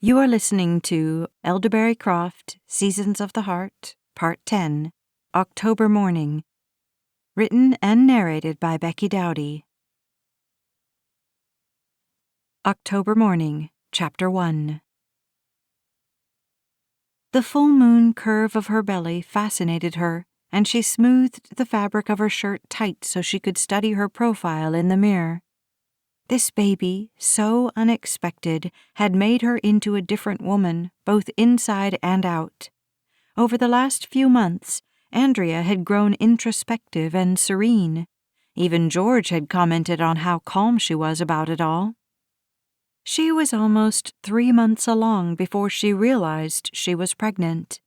You are listening to Elderberry Croft, Seasons of the Heart, Part 10, October Mourning. Written and narrated by Becky Dowdy. October Mourning, Chapter 1. The full moon curve of her belly fascinated her, and she smoothed the fabric of her shirt tight so she could study her profile in the mirror. This baby, so unexpected, had made her into a different woman, both inside and out. Over the last few months, Andrea had grown introspective and serene. Even George had commented on how calm she was about it all. She was almost 3 months along before she realized she was pregnant.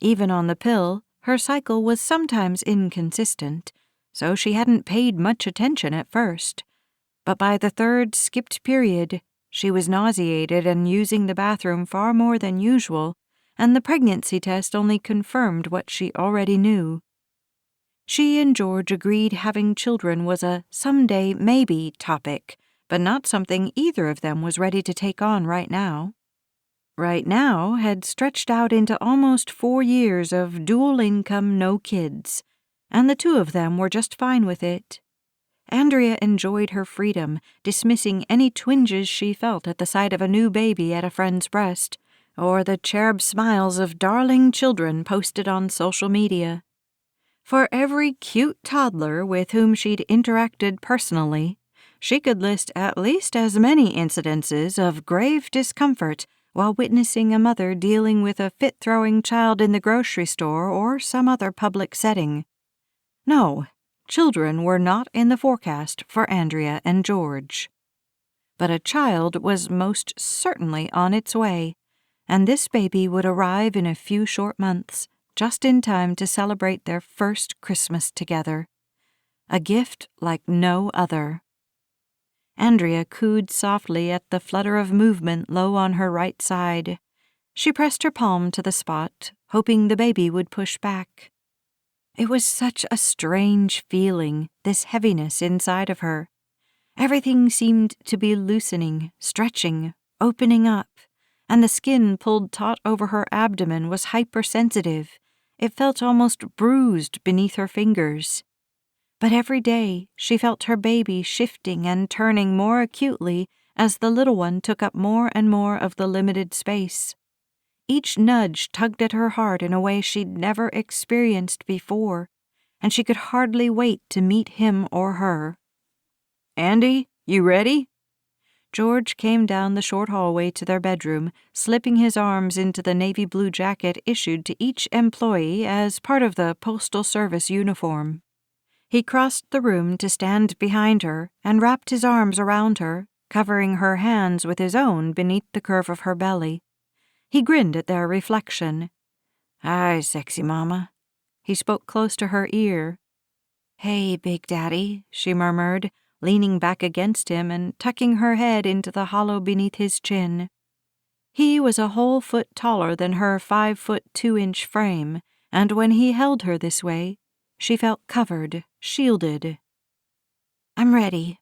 Even on the pill, her cycle was sometimes inconsistent, so she hadn't paid much attention at first. But by the third skipped period, she was nauseated and using the bathroom far more than usual, and the pregnancy test only confirmed what she already knew. She and George agreed having children was a someday maybe topic, but not something either of them was ready to take on right now. Right now had stretched out into almost 4 years of dual income, no kids, and the two of them were just fine with it. Andrea enjoyed her freedom, dismissing any twinges she felt at the sight of a new baby at a friend's breast, or the cherub smiles of darling children posted on social media. For every cute toddler with whom she'd interacted personally, she could list at least as many incidences of grave discomfort while witnessing a mother dealing with a fit-throwing child in the grocery store or some other public setting. No, children were not in the forecast for Andrea and George. But a child was most certainly on its way, and this baby would arrive in a few short months, just in time to celebrate their first Christmas together. A gift like no other. Andrea cooed softly at the flutter of movement low on her right side. She pressed her palm to the spot, hoping the baby would push back. It was such a strange feeling, this heaviness inside of her. Everything seemed to be loosening, stretching, opening up, and the skin pulled taut over her abdomen was hypersensitive. It felt almost bruised beneath her fingers. But every day she felt her baby shifting and turning more acutely as the little one took up more and more of the limited space. Each nudge tugged at her heart in a way she'd never experienced before, and she could hardly wait to meet him or her. "Andy, you ready?" George came down the short hallway to their bedroom, slipping his arms into the navy blue jacket issued to each employee as part of the Postal Service uniform. He crossed the room to stand behind her and wrapped his arms around her, covering her hands with his own beneath the curve of her belly. He grinned at their reflection. "Hi, sexy mama." He spoke close to her ear. "Hey, Big Daddy," she murmured, leaning back against him and tucking her head into the hollow beneath his chin. He was a whole foot taller than her 5'2" frame, and when he held her this way, she felt covered, shielded. "I'm ready."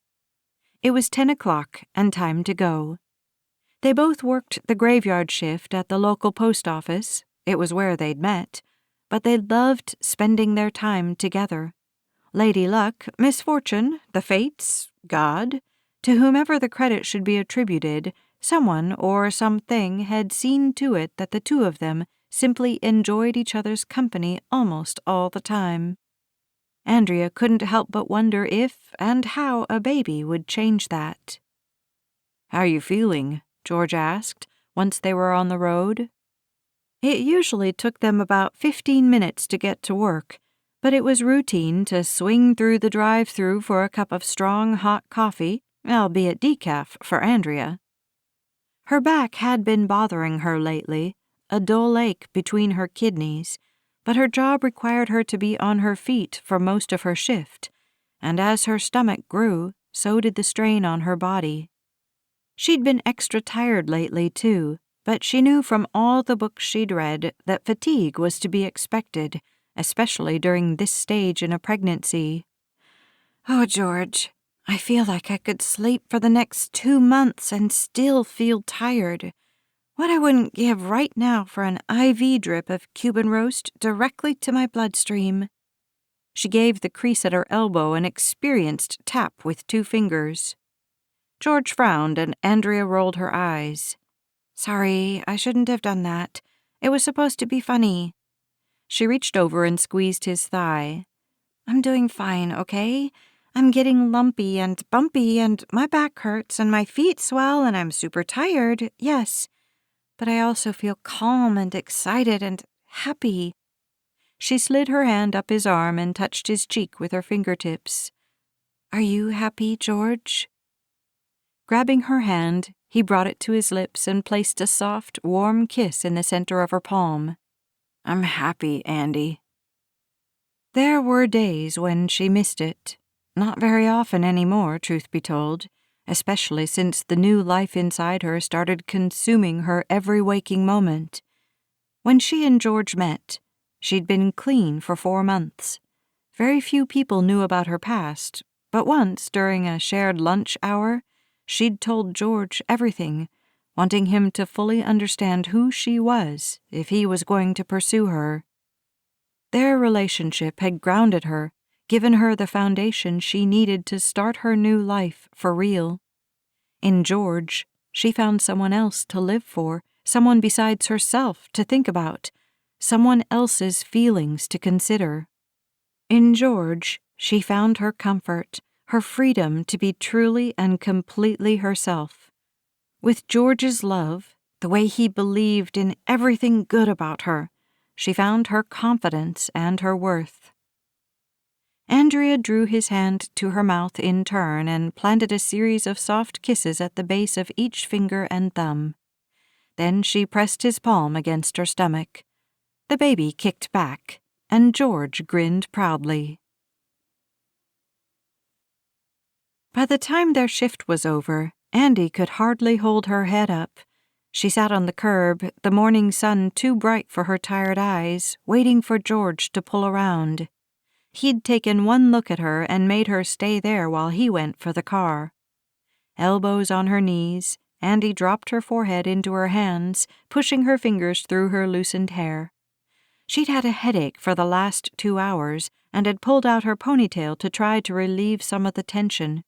It was 10 o'clock and time to go. They both worked the graveyard shift at the local post office. It was where they'd met, but they loved spending their time together. Lady Luck, misfortune, the fates, God, to whomever the credit should be attributed, someone or something had seen to it that the two of them simply enjoyed each other's company almost all the time. Andrea couldn't help but wonder if and how a baby would change that. "How are you feeling?" George asked, once they were on the road. It usually took them about 15 minutes to get to work, but it was routine to swing through the drive-thru for a cup of strong, hot coffee, albeit decaf, for Andrea. Her back had been bothering her lately, a dull ache between her kidneys, but her job required her to be on her feet for most of her shift, and as her stomach grew, so did the strain on her body. She'd been extra tired lately, too, but she knew from all the books she'd read that fatigue was to be expected, especially during this stage in a pregnancy. "Oh, George, I feel like I could sleep for the next 2 months and still feel tired. What I wouldn't give right now for an IV drip of Cuban roast directly to my bloodstream." She gave the crease at her elbow an experienced tap with 2 fingers. George frowned and Andrea rolled her eyes. "Sorry, I shouldn't have done that. It was supposed to be funny." She reached over and squeezed his thigh. "I'm doing fine, okay? I'm getting lumpy and bumpy and my back hurts and my feet swell and I'm super tired, yes. But I also feel calm and excited and happy." She slid her hand up his arm and touched his cheek with her fingertips. "Are you happy, George?" Grabbing her hand, he brought it to his lips and placed a soft, warm kiss in the center of her palm. "I'm happy, Andy." There were days when she missed it. Not very often anymore, truth be told, especially since the new life inside her started consuming her every waking moment. When she and George met, she'd been clean for 4 months. Very few people knew about her past, but once, during a shared lunch hour, she'd told George everything, wanting him to fully understand who she was if he was going to pursue her. Their relationship had grounded her, given her the foundation she needed to start her new life for real. In George, she found someone else to live for, someone besides herself to think about, someone else's feelings to consider. In George, she found her comfort, her freedom to be truly and completely herself. With George's love, the way he believed in everything good about her, she found her confidence and her worth. Andrea drew his hand to her mouth in turn and planted a series of soft kisses at the base of each finger and thumb. Then she pressed his palm against her stomach. The baby kicked back, and George grinned proudly. By the time their shift was over, Andy could hardly hold her head up. She sat on the curb, the morning sun too bright for her tired eyes, waiting for George to pull around. He'd taken one look at her and made her stay there while he went for the car. Elbows on her knees, Andy dropped her forehead into her hands, pushing her fingers through her loosened hair. She'd had a headache for the last 2 hours and had pulled out her ponytail to try to relieve some of the tension.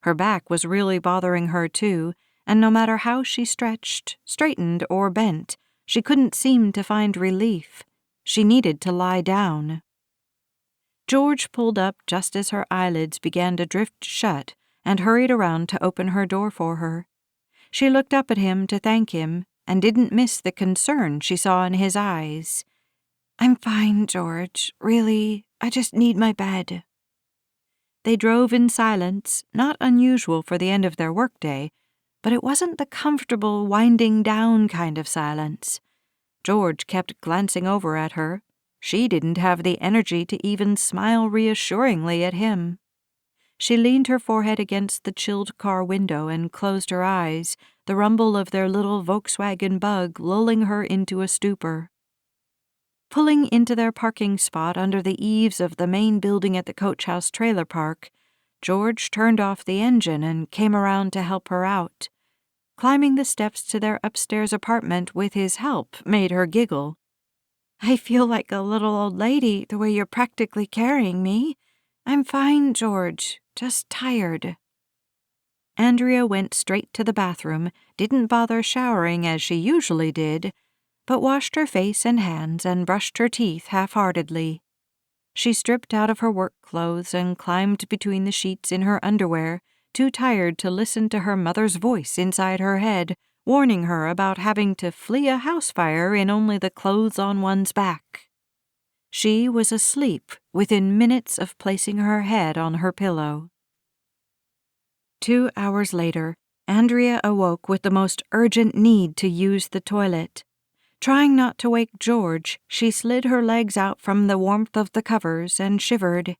Her back was really bothering her too, and no matter how she stretched, straightened, or bent, she couldn't seem to find relief. She needed to lie down. George pulled up just as her eyelids began to drift shut and hurried around to open her door for her. She looked up at him to thank him and didn't miss the concern she saw in his eyes. "I'm fine, George. Really, I just need my bed." They drove in silence, not unusual for the end of their workday, but it wasn't the comfortable, winding down kind of silence. George kept glancing over at her. She didn't have the energy to even smile reassuringly at him. She leaned her forehead against the chilled car window and closed her eyes, the rumble of their little Volkswagen Bug lulling her into a stupor. Pulling into their parking spot under the eaves of the main building at the Coach House trailer park, George turned off the engine and came around to help her out. Climbing the steps to their upstairs apartment with his help made her giggle. "I feel like a little old lady the way you're practically carrying me. I'm fine, George, just tired." Andrea went straight to the bathroom, didn't bother showering as she usually did, but washed her face and hands and brushed her teeth half-heartedly. She stripped out of her work clothes and climbed between the sheets in her underwear, too tired to listen to her mother's voice inside her head, warning her about having to flee a house fire in only the clothes on one's back. She was asleep within minutes of placing her head on her pillow. 2 hours later, Andrea awoke with the most urgent need to use the toilet. Trying not to wake George, she slid her legs out from the warmth of the covers and shivered.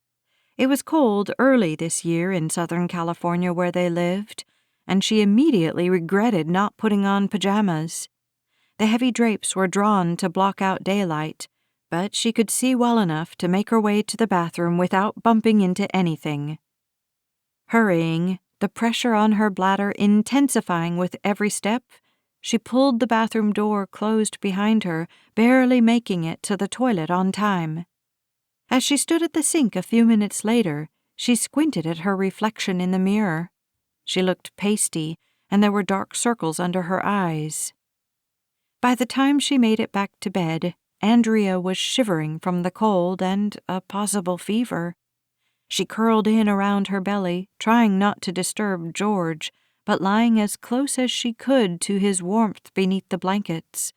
It was cold early this year in Southern California where they lived, and she immediately regretted not putting on pajamas. The heavy drapes were drawn to block out daylight, but she could see well enough to make her way to the bathroom without bumping into anything. Hurrying, the pressure on her bladder intensifying with every step, She pulled the bathroom door closed behind her, barely making it to the toilet on time. As she stood at the sink a few minutes later, she squinted at her reflection in the mirror. She looked pasty, and there were dark circles under her eyes. By the time she made it back to bed, Andrea was shivering from the cold and a possible fever. She curled in around her belly, trying not to disturb George, but lying as close as she could to his warmth beneath the blankets.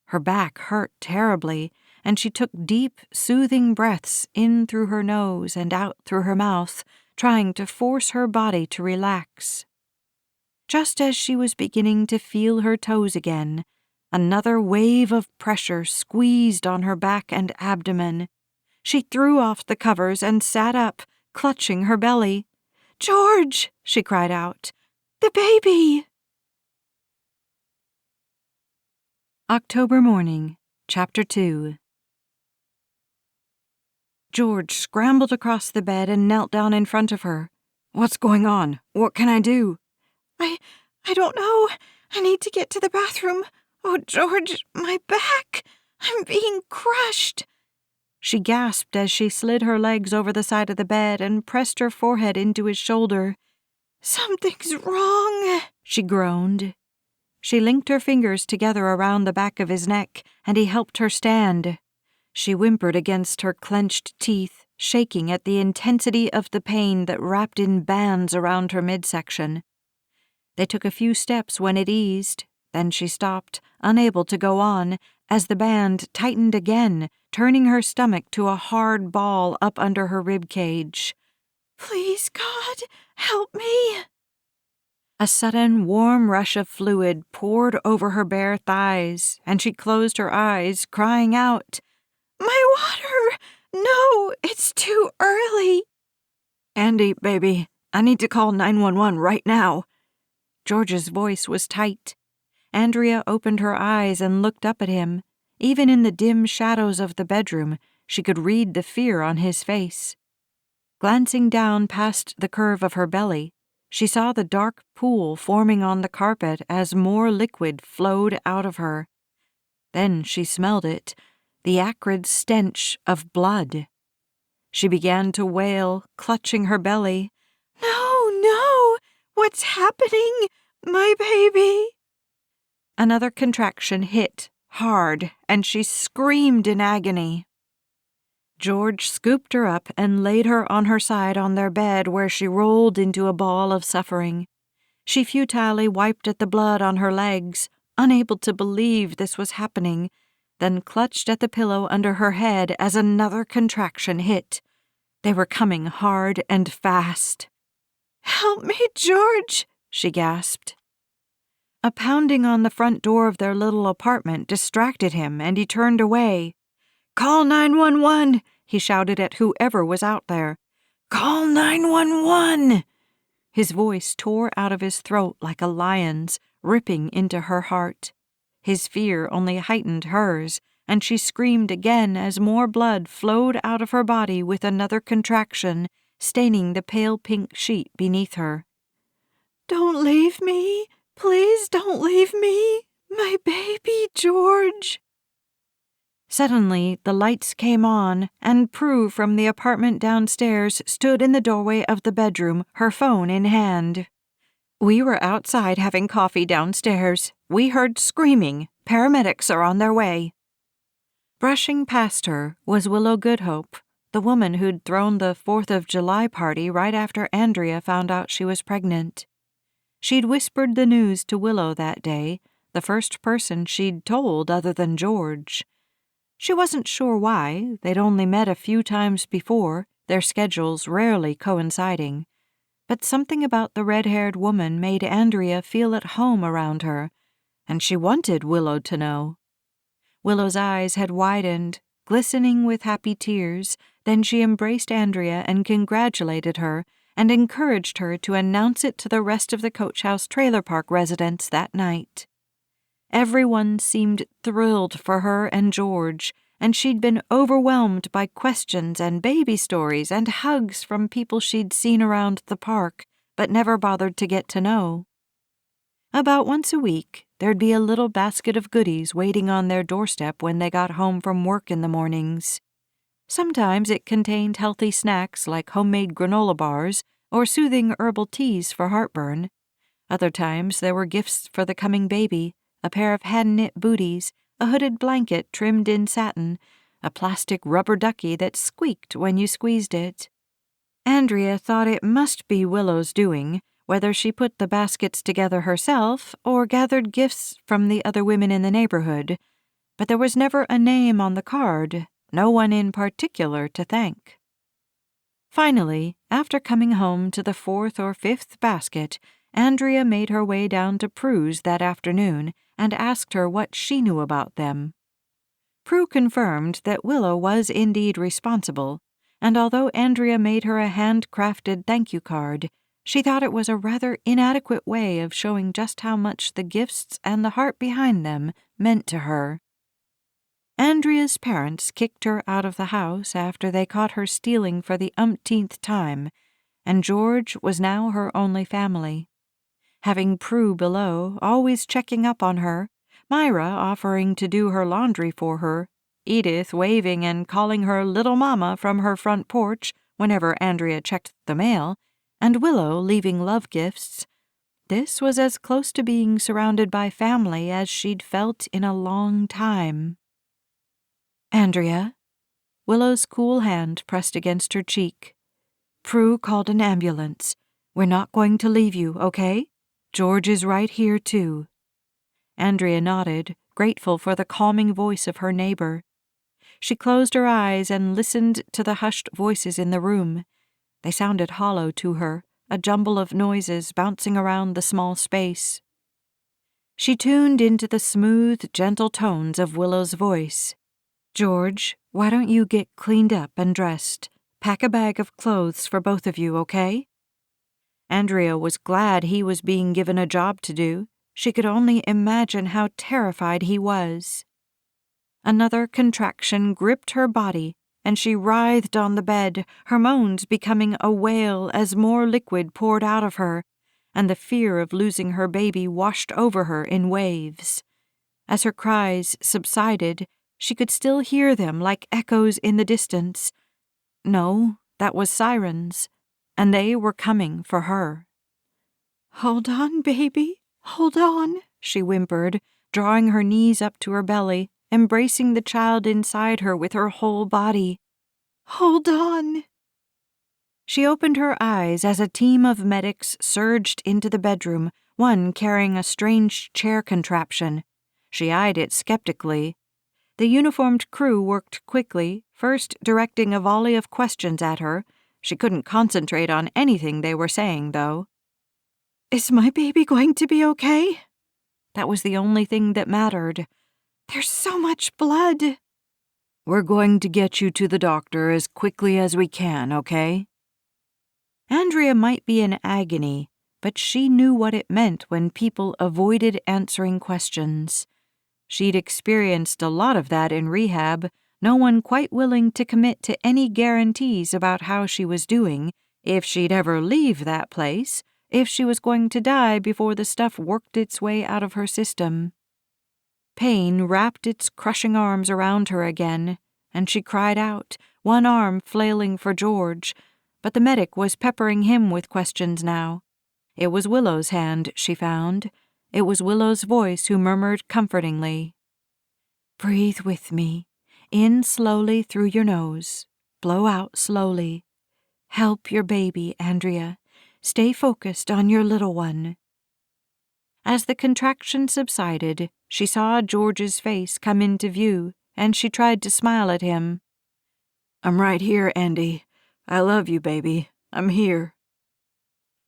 Her back hurt terribly, and she took deep, soothing breaths in through her nose and out through her mouth, trying to force her body to relax. Just as she was beginning to feel her toes again, another wave of pressure squeezed on her back and abdomen. She threw off the covers and sat up, clutching her belly. "George!" she cried out. "The baby!" October Mourning, Chapter 2. George scrambled across the bed and knelt down in front of her. "What's going on? What can I do?" I don't know. I need to get to the bathroom. Oh, George, my back! I'm being crushed!" She gasped as she slid her legs over the side of the bed and pressed her forehead into his shoulder. "Something's wrong," she groaned. She linked her fingers together around the back of his neck, and he helped her stand. She whimpered against her clenched teeth, shaking at the intensity of the pain that wrapped in bands around her midsection. They took a few steps when it eased. Then she stopped, unable to go on, as the band tightened again, turning her stomach to a hard ball up under her rib cage. "Please, God, help me!" A sudden, warm rush of fluid poured over her bare thighs, and she closed her eyes, crying out, "My water! No, it's too early!" "Andy, baby, I need to call 911 right now." George's voice was tight. Andrea opened her eyes and looked up at him. Even in the dim shadows of the bedroom, she could read the fear on his face. Glancing down past the curve of her belly, she saw the dark pool forming on the carpet as more liquid flowed out of her. Then she smelled it, the acrid stench of blood. She began to wail, clutching her belly. "No, no! What's happening? My baby!" Another contraction hit, hard, and she screamed in agony. George scooped her up and laid her on her side on their bed, where she rolled into a ball of suffering. She futilely wiped at the blood on her legs, unable to believe this was happening, then clutched at the pillow under her head as another contraction hit. They were coming hard and fast. "Help me, George!" she gasped. A pounding on the front door of their little apartment distracted him, and he turned away. "Call 911!" he shouted at whoever was out there. "Call 911!" His voice tore out of his throat like a lion's, ripping into her heart. His fear only heightened hers, and she screamed again as more blood flowed out of her body with another contraction, staining the pale pink sheet beneath her. "Don't leave me! Please don't leave me! My baby, George!" Suddenly, the lights came on, and Prue from the apartment downstairs stood in the doorway of the bedroom, her phone in hand. "We were outside having coffee downstairs. We heard screaming. Paramedics are on their way." Brushing past her was Willow Goodhope, the woman who'd thrown the 4th of July party right after Andrea found out she was pregnant. She'd whispered the news to Willow that day, the first person she'd told other than George. She wasn't sure why. They'd only met a few times before, their schedules rarely coinciding. But something about the red-haired woman made Andrea feel at home around her, and she wanted Willow to know. Willow's eyes had widened, glistening with happy tears. Then she embraced Andrea and congratulated her, and encouraged her to announce it to the rest of the Coach House Trailer Park residents that night. Everyone seemed thrilled for her and George, and she'd been overwhelmed by questions and baby stories and hugs from people she'd seen around the park, but never bothered to get to know. About once a week, there'd be a little basket of goodies waiting on their doorstep when they got home from work in the mornings. Sometimes it contained healthy snacks like homemade granola bars or soothing herbal teas for heartburn. Other times there were gifts for the coming baby, a pair of hand-knit booties, a hooded blanket trimmed in satin, a plastic rubber ducky that squeaked when you squeezed it. Andrea thought it must be Willow's doing, whether she put the baskets together herself or gathered gifts from the other women in the neighborhood, but there was never a name on the card, no one in particular to thank. Finally, after coming home to the 4th or 5th basket, Andrea made her way down to Prue's that afternoon and asked her what she knew about them. Prue confirmed that Willow was indeed responsible, and although Andrea made her a hand-crafted thank-you card, she thought it was a rather inadequate way of showing just how much the gifts and the heart behind them meant to her. Andrea's parents kicked her out of the house after they caught her stealing for the umpteenth time, and George was now her only family. Having Prue below, always checking up on her, Myra offering to do her laundry for her, Edith waving and calling her little mama from her front porch whenever Andrea checked the mail, and Willow leaving love gifts, this was as close to being surrounded by family as she'd felt in a long time. "Andrea?" Willow's cool hand pressed against her cheek. "Prue called an ambulance. We're not going to leave you, okay? George is right here, too." Andrea nodded, grateful for the calming voice of her neighbor. She closed her eyes and listened to the hushed voices in the room. They sounded hollow to her, a jumble of noises bouncing around the small space. She tuned into the smooth, gentle tones of Willow's voice. "George, why don't you get cleaned up and dressed? Pack a bag of clothes for both of you, okay?" Andrea was glad he was being given a job to do. She could only imagine how terrified he was. Another contraction gripped her body, and she writhed on the bed, her moans becoming a wail as more liquid poured out of her, and the fear of losing her baby washed over her in waves. As her cries subsided, she could still hear them like echoes in the distance. No, that was sirens, and they were coming for her. "Hold on, baby, hold on," she whimpered, drawing her knees up to her belly, embracing the child inside her with her whole body. "Hold on." She opened her eyes as a team of medics surged into the bedroom, one carrying a strange chair contraption. She eyed it skeptically. The uniformed crew worked quickly, first directing a volley of questions at her. She couldn't concentrate on anything they were saying, though. "Is my baby going to be okay?" That was the only thing that mattered. "There's so much blood." "We're going to get you to the doctor as quickly as we can, okay?" Andrea might be in agony, but she knew what it meant when people avoided answering questions. She'd experienced a lot of that in rehab, no one quite willing to commit to any guarantees about how she was doing, if she'd ever leave that place, if she was going to die before the stuff worked its way out of her system. Pain wrapped its crushing arms around her again, and she cried out, one arm flailing for George, but the medic was peppering him with questions now. It was Willow's hand, she found. It was Willow's voice who murmured comfortingly, "Breathe with me. In slowly through your nose. Blow out slowly. Help your baby, Andrea. Stay focused on your little one." As the contraction subsided, she saw George's face come into view, and she tried to smile at him. "I'm right here, Andy. I love you, baby. I'm here."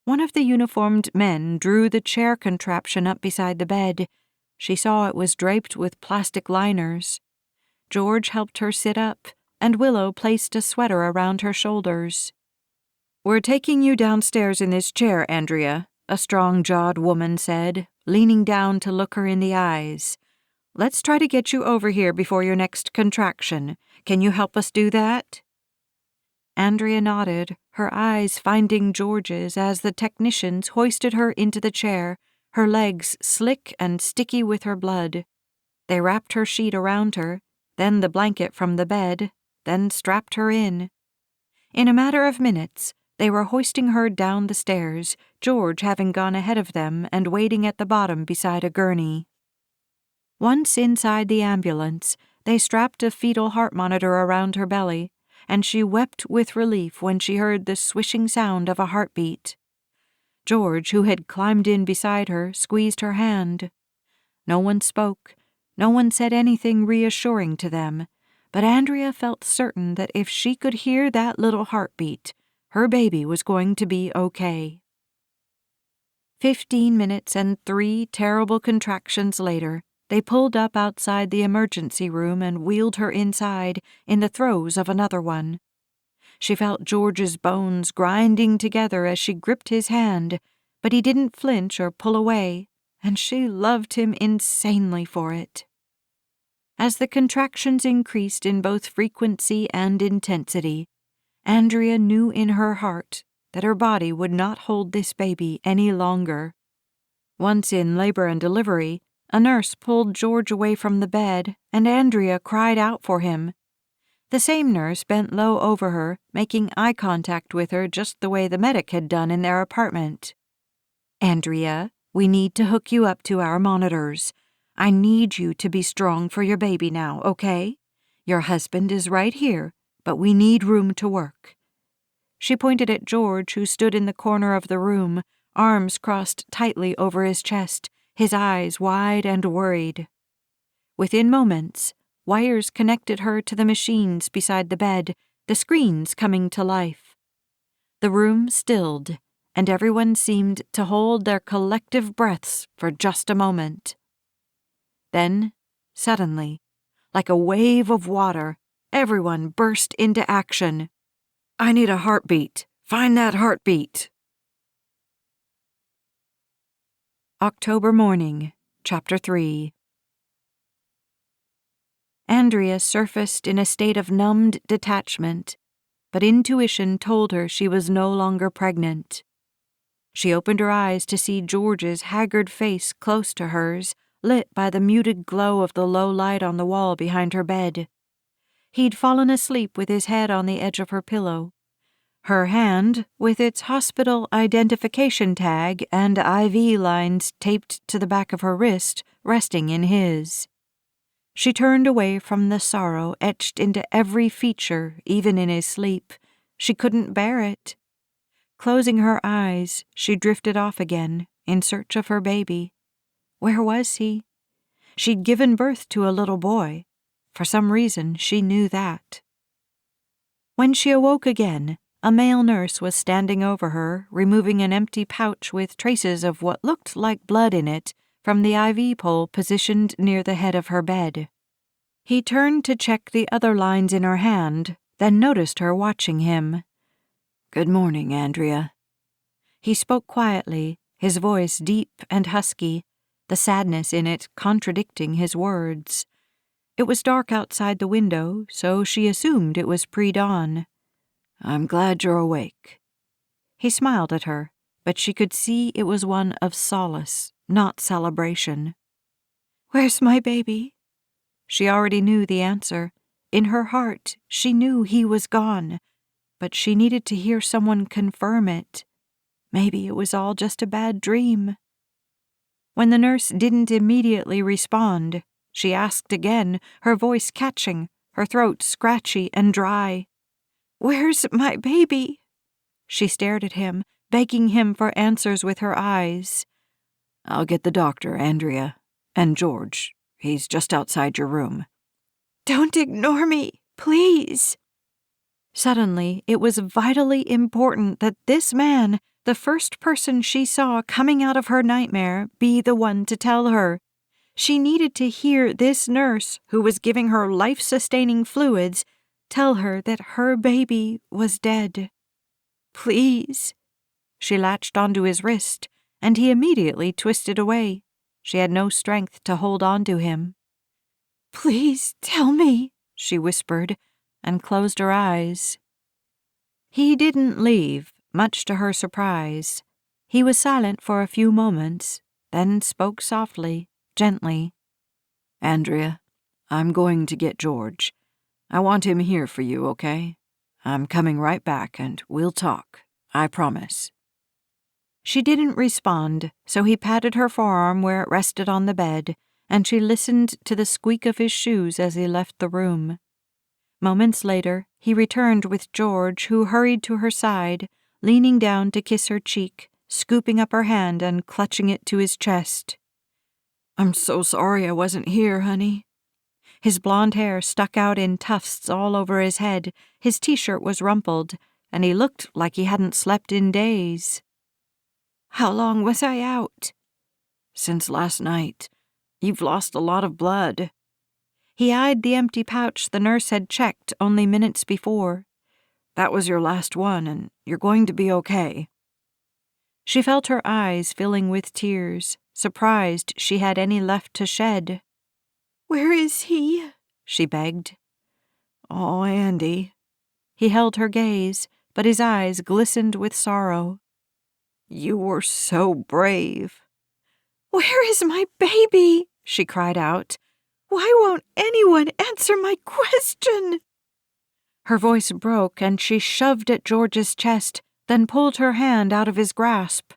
One of the uniformed men drew the chair contraption up beside the bed. She saw it was draped with plastic liners. George helped her sit up, and Willow placed a sweater around her shoulders. "We're taking you downstairs in this chair, Andrea," a strong-jawed woman said, leaning down to look her in the eyes. "Let's try to get you over here before your next contraction. Can you help us do that?" Andrea nodded, her eyes finding George's as the technicians hoisted her into the chair, her legs slick and sticky with her blood. They wrapped her sheet around her, then the blanket from the bed, then strapped her in. In a matter of minutes, they were hoisting her down the stairs, George having gone ahead of them and waiting at the bottom beside a gurney. Once inside the ambulance, they strapped a fetal heart monitor around her belly, and she wept with relief when she heard the swishing sound of a heartbeat. George, who had climbed in beside her, squeezed her hand. No one spoke. No one said anything reassuring to them, but Andrea felt certain that if she could hear that little heartbeat, her baby was going to be okay. 15 minutes and 3 terrible contractions later, they pulled up outside the emergency room and wheeled her inside in the throes of another one. She felt George's bones grinding together as she gripped his hand, but he didn't flinch or pull away, and she loved him insanely for it. As the contractions increased in both frequency and intensity, Andrea knew in her heart that her body would not hold this baby any longer. Once in labor and delivery, a nurse pulled George away from the bed, and Andrea cried out for him. The same nurse bent low over her, making eye contact with her just the way the medic had done in their apartment. "Andrea, we need to hook you up to our monitors. I need you to be strong for your baby now, okay? Your husband is right here, but we need room to work." She pointed at George, who stood in the corner of the room, arms crossed tightly over his chest, his eyes wide and worried. Within moments, wires connected her to the machines beside the bed, the screens coming to life. The room stilled, and everyone seemed to hold their collective breaths for just a moment. Then, suddenly, like a wave of water, everyone burst into action. "I need a heartbeat. Find that heartbeat." October Mourning, Chapter 3. Andrea surfaced in a state of numbed detachment, but intuition told her she was no longer pregnant. She opened her eyes to see George's haggard face close to hers, lit by the muted glow of the low light on the wall behind her bed. He'd fallen asleep with his head on the edge of her pillow. Her hand, with its hospital identification tag and IV lines taped to the back of her wrist, resting in his. She turned away from the sorrow etched into every feature, even in his sleep. She couldn't bear it. Closing her eyes, she drifted off again, in search of her baby. Where was he? She'd given birth to a little boy. For some reason, she knew that. When she awoke again, a male nurse was standing over her, removing an empty pouch with traces of what looked like blood in it from the IV pole positioned near the head of her bed. He turned to check the other lines in her hand, then noticed her watching him. "Good morning, Andrea." He spoke quietly, his voice deep and husky, the sadness in it contradicting his words. It was dark outside the window, so she assumed it was pre-dawn. "I'm glad you're awake." He smiled at her, but she could see it was one of solace, not celebration. "Where's my baby?" She already knew the answer. In her heart, she knew he was gone, but she needed to hear someone confirm it. Maybe it was all just a bad dream. When the nurse didn't immediately respond, she asked again, her voice catching, her throat scratchy and dry. "Where's my baby?" She stared at him, begging him for answers with her eyes. "I'll get the doctor, Andrea. And George. He's just outside your room." "Don't ignore me, please." Suddenly, it was vitally important that this man, the first person she saw coming out of her nightmare, be the one to tell her. She needed to hear this nurse, who was giving her life-sustaining fluids, tell her that her baby was dead. "Please." She latched onto his wrist, and he immediately twisted away. She had no strength to hold on to him. "Please tell me," she whispered, and closed her eyes. He didn't leave, much to her surprise. He was silent for a few moments, then spoke softly, gently. "Andrea, I'm going to get George. I want him here for you, okay? I'm coming right back and we'll talk. I promise." She didn't respond, so he patted her forearm where it rested on the bed, and she listened to the squeak of his shoes as he left the room. Moments later, he returned with George, who hurried to her side, leaning down to kiss her cheek, scooping up her hand and clutching it to his chest. "I'm so sorry I wasn't here, honey." His blonde hair stuck out in tufts all over his head, his t-shirt was rumpled, and he looked like he hadn't slept in days. "How long was I out?" "Since last night. You've lost a lot of blood." He eyed the empty pouch the nurse had checked only minutes before. "That was your last one, and you're going to be okay." She felt her eyes filling with tears, surprised she had any left to shed. "Where is he?" she begged. "Oh, Andy." He held her gaze, but his eyes glistened with sorrow. "You were so brave." "Where is my baby?" she cried out. "Why won't anyone answer my question?" Her voice broke and she shoved at George's chest, then pulled her hand out of his grasp.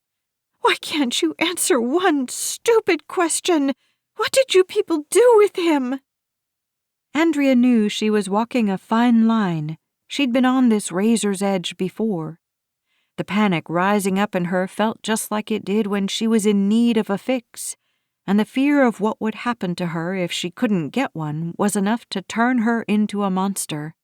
"Why can't you answer one stupid question? What did you people do with him?" Andrea knew she was walking a fine line. She'd been on this razor's edge before. The panic rising up in her felt just like it did when she was in need of a fix, and the fear of what would happen to her if she couldn't get one was enough to turn her into a monster.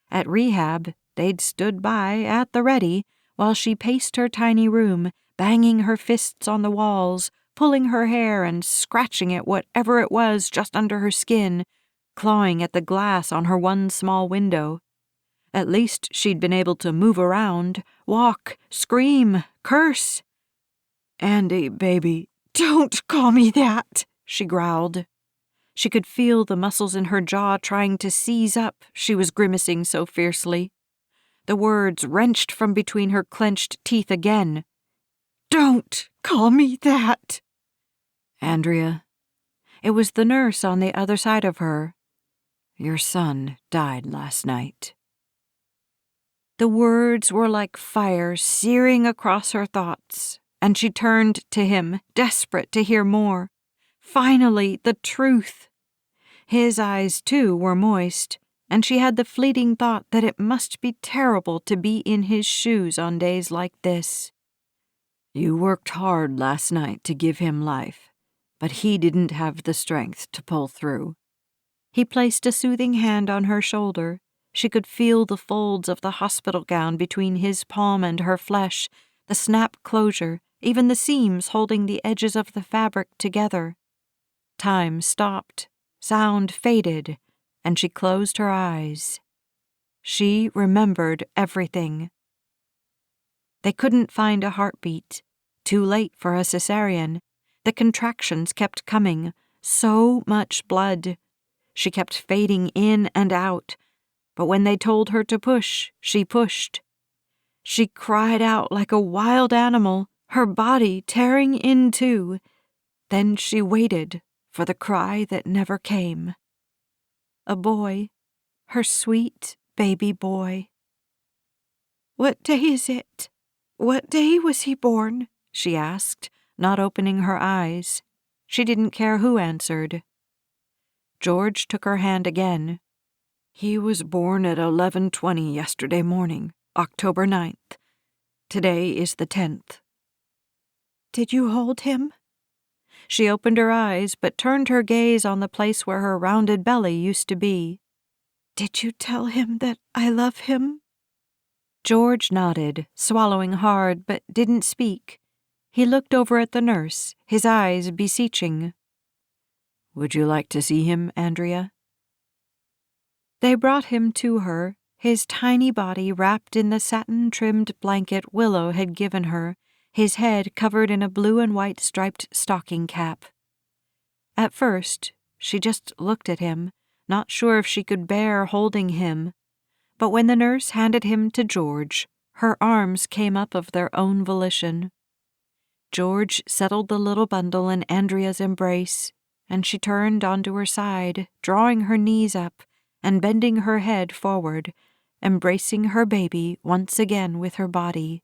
At rehab, they'd stood by at the ready while she paced her tiny room, banging her fists on the walls, pulling her hair and scratching at whatever it was just under her skin, clawing at the glass on her one small window. At least she'd been able to move around, walk, scream, curse. "Andy, baby, don't call me that," she growled. She could feel the muscles in her jaw trying to seize up, she was grimacing so fiercely. The words wrenched from between her clenched teeth again. "Don't call me that." "Andrea." It was the nurse on the other side of her. "Your son died last night." The words were like fire searing across her thoughts, and she turned to him, desperate to hear more. Finally, the truth. His eyes, too, were moist, and she had the fleeting thought that it must be terrible to be in his shoes on days like this. "You worked hard last night to give him life, but he didn't have the strength to pull through." He placed a soothing hand on her shoulder. She could feel the folds of the hospital gown between his palm and her flesh, the snap closure, even the seams holding the edges of the fabric together. Time stopped, sound faded, and she closed her eyes. She remembered everything. They couldn't find a heartbeat. Too late for a cesarean. The contractions kept coming. So much blood. She kept fading in and out. But when they told her to push, she pushed. She cried out like a wild animal, her body tearing in two. Then she waited for the cry that never came. A boy, her sweet baby boy. "What day is it? What day was he born?" she asked, not opening her eyes. She didn't care who answered. George took her hand again. "He was born at 11:20 yesterday morning, October 9th. Today is the 10th. "Did you hold him?" She opened her eyes but turned her gaze on the place where her rounded belly used to be. "Did you tell him that I love him?" George nodded, swallowing hard, but didn't speak. He looked over at the nurse, his eyes beseeching. "Would you like to see him, Andrea?" They brought him to her, his tiny body wrapped in the satin-trimmed blanket Willow had given her, his head covered in a blue and white striped stocking cap. At first, she just looked at him, not sure if she could bear holding him. But when the nurse handed him to George, her arms came up of their own volition. George settled the little bundle in Andrea's embrace, and she turned onto her side, drawing her knees up and bending her head forward, embracing her baby once again with her body.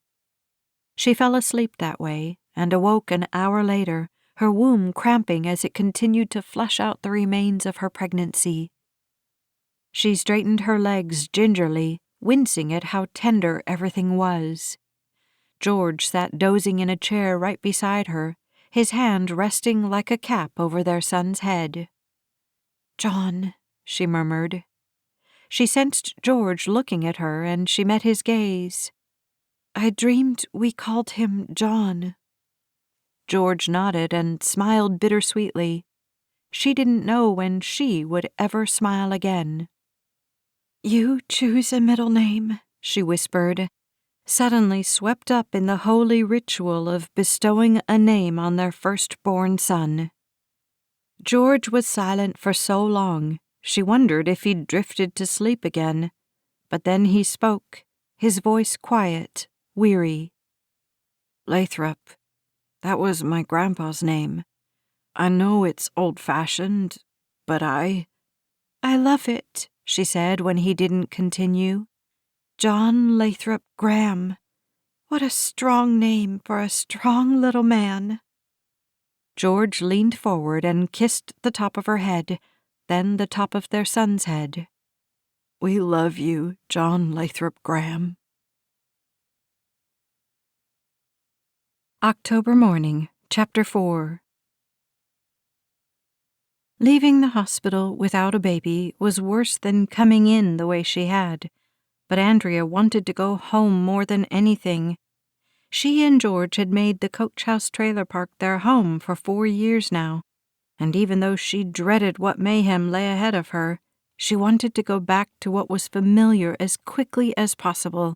She fell asleep that way and awoke an hour later, her womb cramping as it continued to flush out the remains of her pregnancy. She straightened her legs gingerly, wincing at how tender everything was. George sat dozing in a chair right beside her, his hand resting like a cap over their son's head. "John," she murmured. She sensed George looking at her, and she met his gaze. "I dreamed we called him John." George nodded and smiled bittersweetly. She didn't know when she would ever smile again. "You choose a middle name," she whispered, suddenly swept up in the holy ritual of bestowing a name on their firstborn son. George was silent for so long, she wondered if he'd drifted to sleep again, but then he spoke, his voice quiet, weary. "Lathrop, that was my grandpa's name. I know it's old-fashioned, but I love it," she said when he didn't continue. "John Lathrop Graham. What a strong name for a strong little man." George leaned forward and kissed the top of her head, then the top of their son's head. "We love you, John Lathrop Graham." October Morning, Chapter 4. Leaving the hospital without a baby was worse than coming in the way she had, but Andrea wanted to go home more than anything. She and George had made the coach house trailer park their home for 4 years now, and even though she dreaded what mayhem lay ahead of her, she wanted to go back to what was familiar as quickly as possible.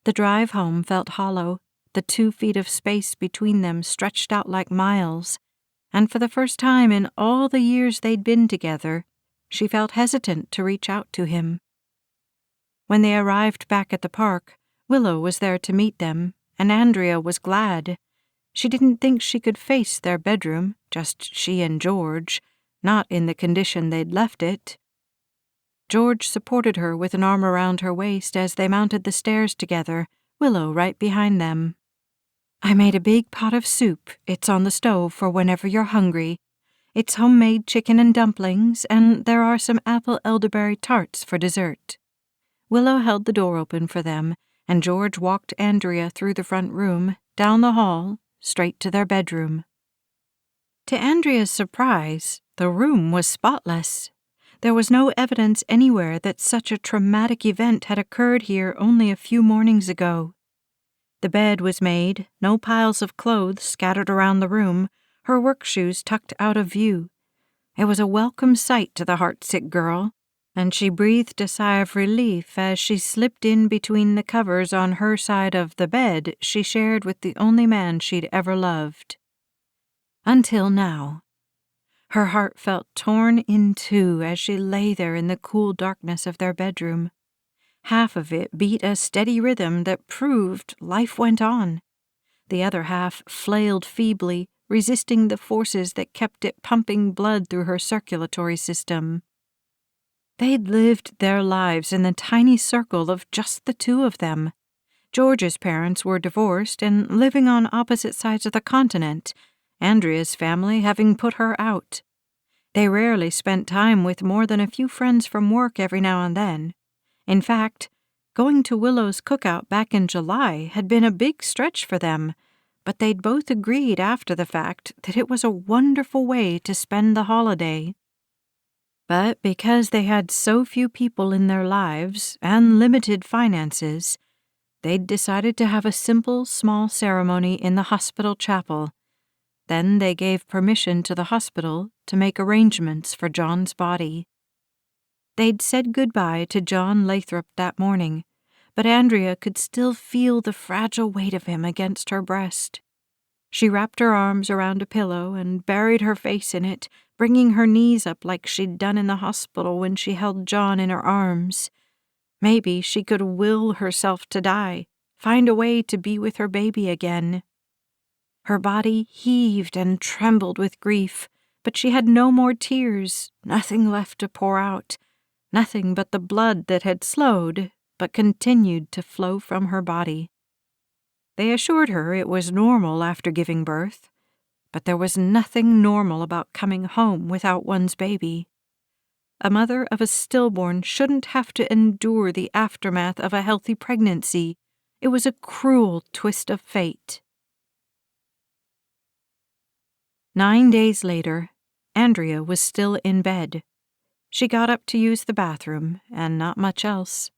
The drive home felt hollow, the 2 feet of space between them stretched out like miles, and for the first time in all the years they'd been together, she felt hesitant to reach out to him. When they arrived back at the park, Willow was there to meet them, and Andrea was glad. She didn't think she could face their bedroom, just she and George, not in the condition they'd left it. George supported her with an arm around her waist as they mounted the stairs together, Willow right behind them. "I made a big pot of soup. It's on the stove for whenever you're hungry. It's homemade chicken and dumplings, and there are some apple elderberry tarts for dessert." Willow held the door open for them, and George walked Andrea through the front room, down the hall, straight to their bedroom. To Andrea's surprise, the room was spotless. There was no evidence anywhere that such a traumatic event had occurred here only a few mornings ago. The bed was made, no piles of clothes scattered around the room, her work shoes tucked out of view. It was a welcome sight to the heartsick girl, and she breathed a sigh of relief as she slipped in between the covers on her side of the bed she shared with the only man she'd ever loved. Until now. Her heart felt torn in two as she lay there in the cool darkness of their bedroom. Half of it beat a steady rhythm that proved life went on. The other half flailed feebly, resisting the forces that kept it pumping blood through her circulatory system. They'd lived their lives in the tiny circle of just the 2 of them. George's parents were divorced and living on opposite sides of the continent, Andrea's family having put her out. They rarely spent time with more than a few friends from work every now and then. In fact, going to Willow's cookout back in July had been a big stretch for them, but they'd both agreed after the fact that it was a wonderful way to spend the holiday. But because they had so few people in their lives and limited finances, they'd decided to have a simple, small ceremony in the hospital chapel. Then they gave permission to the hospital to make arrangements for John's body. They'd said goodbye to John Lathrop that morning, but Andrea could still feel the fragile weight of him against her breast. She wrapped her arms around a pillow and buried her face in it, bringing her knees up like she'd done in the hospital when she held John in her arms. Maybe she could will herself to die, find a way to be with her baby again. Her body heaved and trembled with grief, but she had no more tears, nothing left to pour out, nothing but the blood that had slowed but continued to flow from her body. They assured her it was normal after giving birth, but there was nothing normal about coming home without one's baby. A mother of a stillborn shouldn't have to endure the aftermath of a healthy pregnancy. It was a cruel twist of fate. 9 days later, Andrea was still in bed. She got up to use the bathroom, and not much else.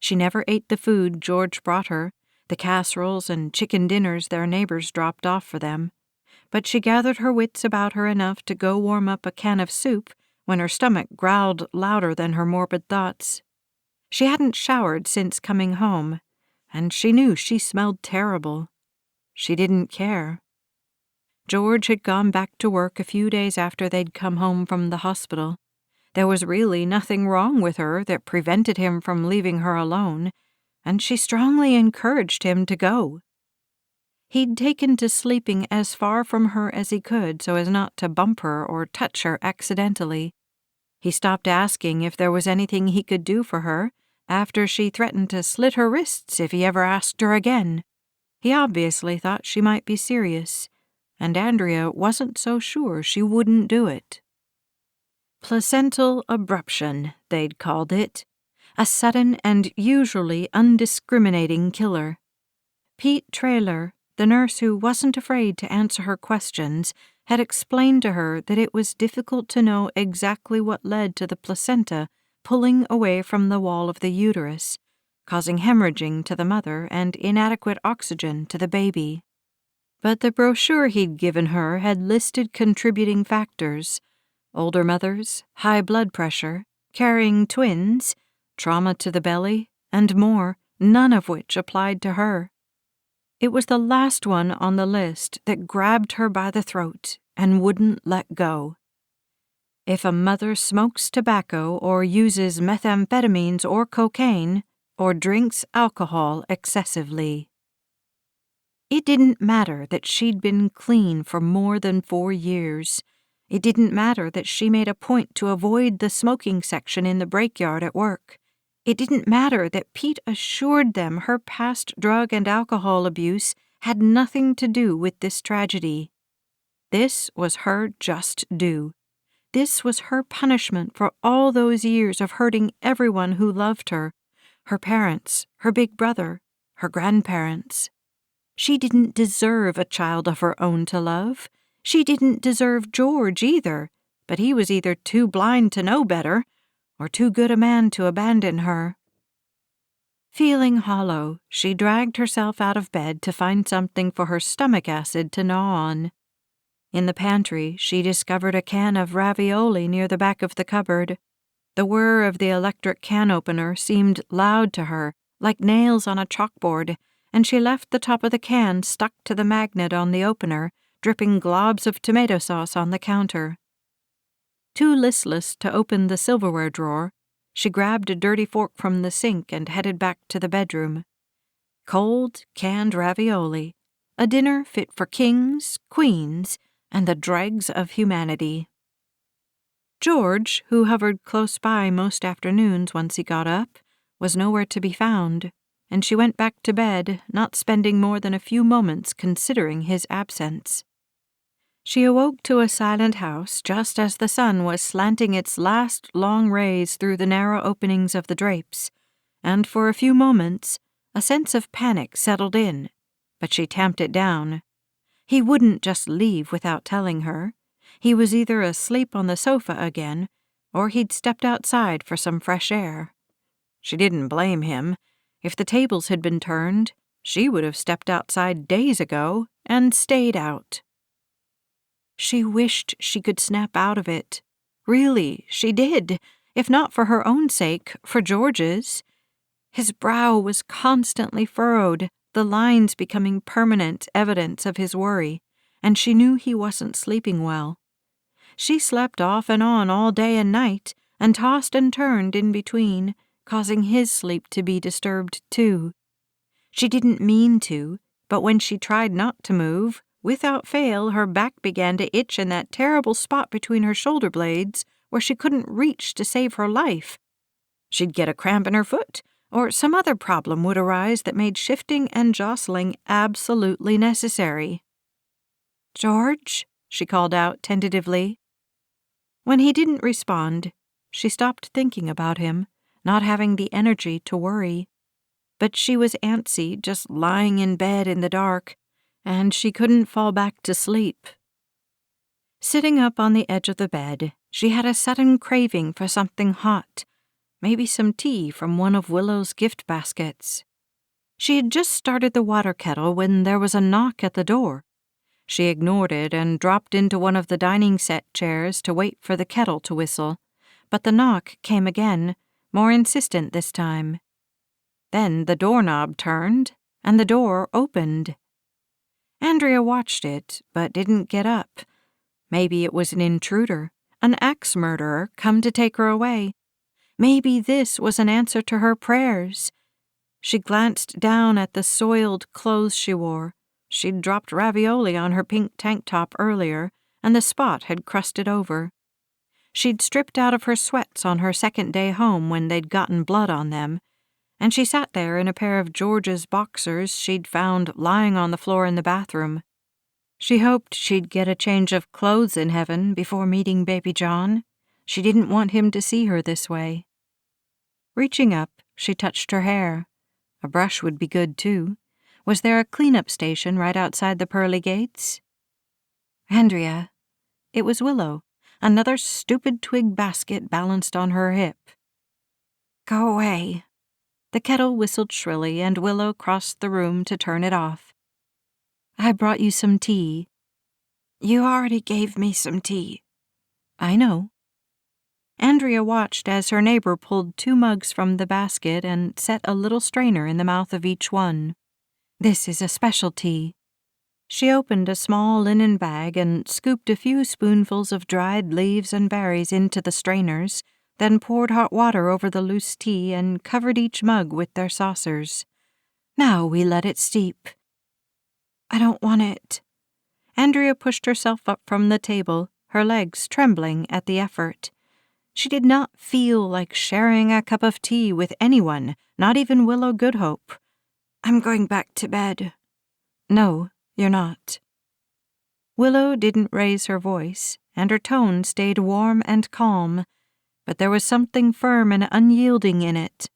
She never ate the food George brought her, the casseroles and chicken dinners their neighbors dropped off for them, but she gathered her wits about her enough to go warm up a can of soup when her stomach growled louder than her morbid thoughts. She hadn't showered since coming home, and she knew she smelled terrible. She didn't care. George had gone back to work a few days after they'd come home from the hospital. There was really nothing wrong with her that prevented him from leaving her alone, and she strongly encouraged him to go. He'd taken to sleeping as far from her as he could so as not to bump her or touch her accidentally. He stopped asking if there was anything he could do for her after she threatened to slit her wrists if he ever asked her again. He obviously thought she might be serious, and Andrea wasn't so sure she wouldn't do it. Placental abruption, they'd called it, a sudden and usually undiscriminating killer. Pete Traylor, the nurse who wasn't afraid to answer her questions, had explained to her that it was difficult to know exactly what led to the placenta pulling away from the wall of the uterus, causing hemorrhaging to the mother and inadequate oxygen to the baby. But the brochure he'd given her had listed contributing factors: older mothers, high blood pressure, carrying twins, trauma to the belly, and more, none of which applied to her. It was the last one on the list that grabbed her by the throat and wouldn't let go. If a mother smokes tobacco or uses methamphetamines or cocaine or drinks alcohol excessively. It didn't matter that she'd been clean for more than 4 years. It didn't matter that she made a point to avoid the smoking section in the breakyard at work. It didn't matter that Pete assured them her past drug and alcohol abuse had nothing to do with this tragedy. This was her just due. This was her punishment for all those years of hurting everyone who loved her, her parents, her big brother, her grandparents. She didn't deserve a child of her own to love. She didn't deserve George either, but he was either too blind to know better or too good a man to abandon her. Feeling hollow, she dragged herself out of bed to find something for her stomach acid to gnaw on. In the pantry, she discovered a can of ravioli near the back of the cupboard. The whir of the electric can opener seemed loud to her, like nails on a chalkboard, and she left the top of the can stuck to the magnet on the opener, dripping globs of tomato sauce on the counter. Too listless to open the silverware drawer, she grabbed a dirty fork from the sink and headed back to the bedroom. Cold, canned ravioli, a dinner fit for kings, queens, and the dregs of humanity. George, who hovered close by most afternoons once he got up, was nowhere to be found, and she went back to bed, not spending more than a few moments considering his absence. She awoke to a silent house just as the sun was slanting its last long rays through the narrow openings of the drapes, and for a few moments a sense of panic settled in, but she tamped it down. He wouldn't just leave without telling her. He was either asleep on the sofa again, or he'd stepped outside for some fresh air. She didn't blame him. If the tables had been turned, she would have stepped outside days ago and stayed out. She wished she could snap out of it. Really, she did, if not for her own sake, for George's. His brow was constantly furrowed, the lines becoming permanent evidence of his worry, and she knew he wasn't sleeping well. She slept off and on all day and night, and tossed and turned in between, causing his sleep to be disturbed too. She didn't mean to, but when she tried not to move, without fail, her back began to itch in that terrible spot between her shoulder blades where she couldn't reach to save her life. She'd get a cramp in her foot, or some other problem would arise that made shifting and jostling absolutely necessary. "George?" she called out tentatively. When he didn't respond, she stopped thinking about him, not having the energy to worry. But she was antsy just lying in bed in the dark, and she couldn't fall back to sleep. Sitting up on the edge of the bed, she had a sudden craving for something hot, maybe some tea from one of Willow's gift baskets. She had just started the water kettle when there was a knock at the door. She ignored it and dropped into one of the dining set chairs to wait for the kettle to whistle, but the knock came again, more insistent this time. Then the doorknob turned, and the door opened. Andrea watched it, but didn't get up. Maybe it was an intruder, an axe murderer come to take her away. Maybe this was an answer to her prayers. She glanced down at the soiled clothes she wore. She'd dropped ravioli on her pink tank top earlier, and the spot had crusted over. She'd stripped out of her sweats on her second day home when they'd gotten blood on them, and she sat there in a pair of George's boxers she'd found lying on the floor in the bathroom. She hoped she'd get a change of clothes in heaven before meeting baby John. She didn't want him to see her this way. Reaching up, she touched her hair. A brush would be good, too. Was there a cleanup station right outside the pearly gates? "Andrea." It was Willow, another stupid twig basket balanced on her hip. "Go away." The kettle whistled shrilly, and Willow crossed the room to turn it off. "I brought you some tea." "You already gave me some tea." "I know." Andrea watched as her neighbor pulled 2 mugs from the basket and set a little strainer in the mouth of each one. "This is a special tea." She opened a small linen bag and scooped a few spoonfuls of dried leaves and berries into the strainers, then poured hot water over the loose tea and covered each mug with their saucers. "Now we let it steep." "I don't want it." Andrea pushed herself up from the table, her legs trembling at the effort. She did not feel like sharing a cup of tea with anyone, not even Willow Goodhope. "I'm going back to bed." "No, you're not." Willow didn't raise her voice, and her tone stayed warm and calm, but there was something firm and unyielding in it.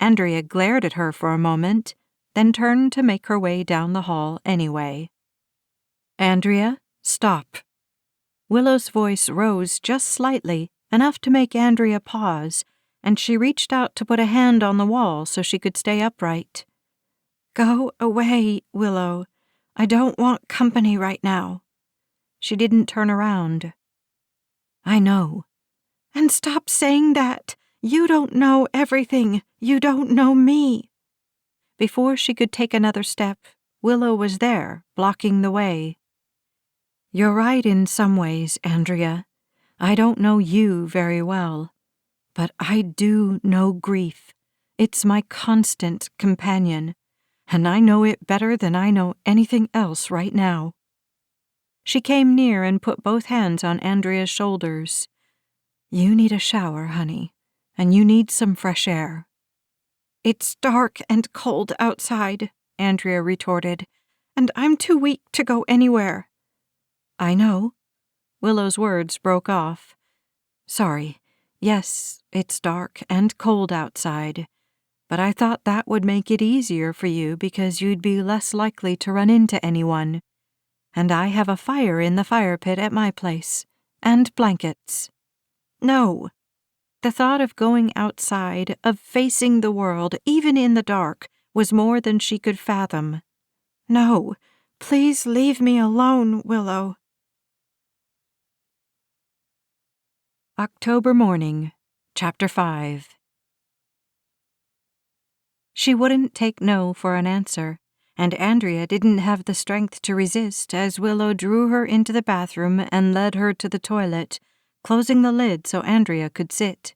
Andrea glared at her for a moment, then turned to make her way down the hall anyway. "Andrea, stop." Willow's voice rose just slightly, enough to make Andrea pause, and she reached out to put a hand on the wall so she could stay upright. "Go away, Willow. I don't want company right now." She didn't turn around. "I know." "And stop saying that. You don't know everything. You don't know me." Before she could take another step, Willow was there, blocking the way. "You're right in some ways, Andrea. I don't know you very well, but I do know grief. It's my constant companion, and I know it better than I know anything else right now." She came near and put both hands on Andrea's shoulders. "You need a shower, honey, and you need some fresh air." "It's dark and cold outside," Andrea retorted, "and I'm too weak to go anywhere." "I know." Willow's words broke off. "Sorry. Yes, it's dark and cold outside, but I thought that would make it easier for you because you'd be less likely to run into anyone. And I have a fire in the fire pit at my place, and blankets." "No." The thought of going outside, of facing the world, even in the dark, was more than she could fathom. "No, please leave me alone, Willow." October Mourning, Chapter 5. She wouldn't take no for an answer, and Andrea didn't have the strength to resist as Willow drew her into the bathroom and led her to the toilet, closing the lid so Andrea could sit.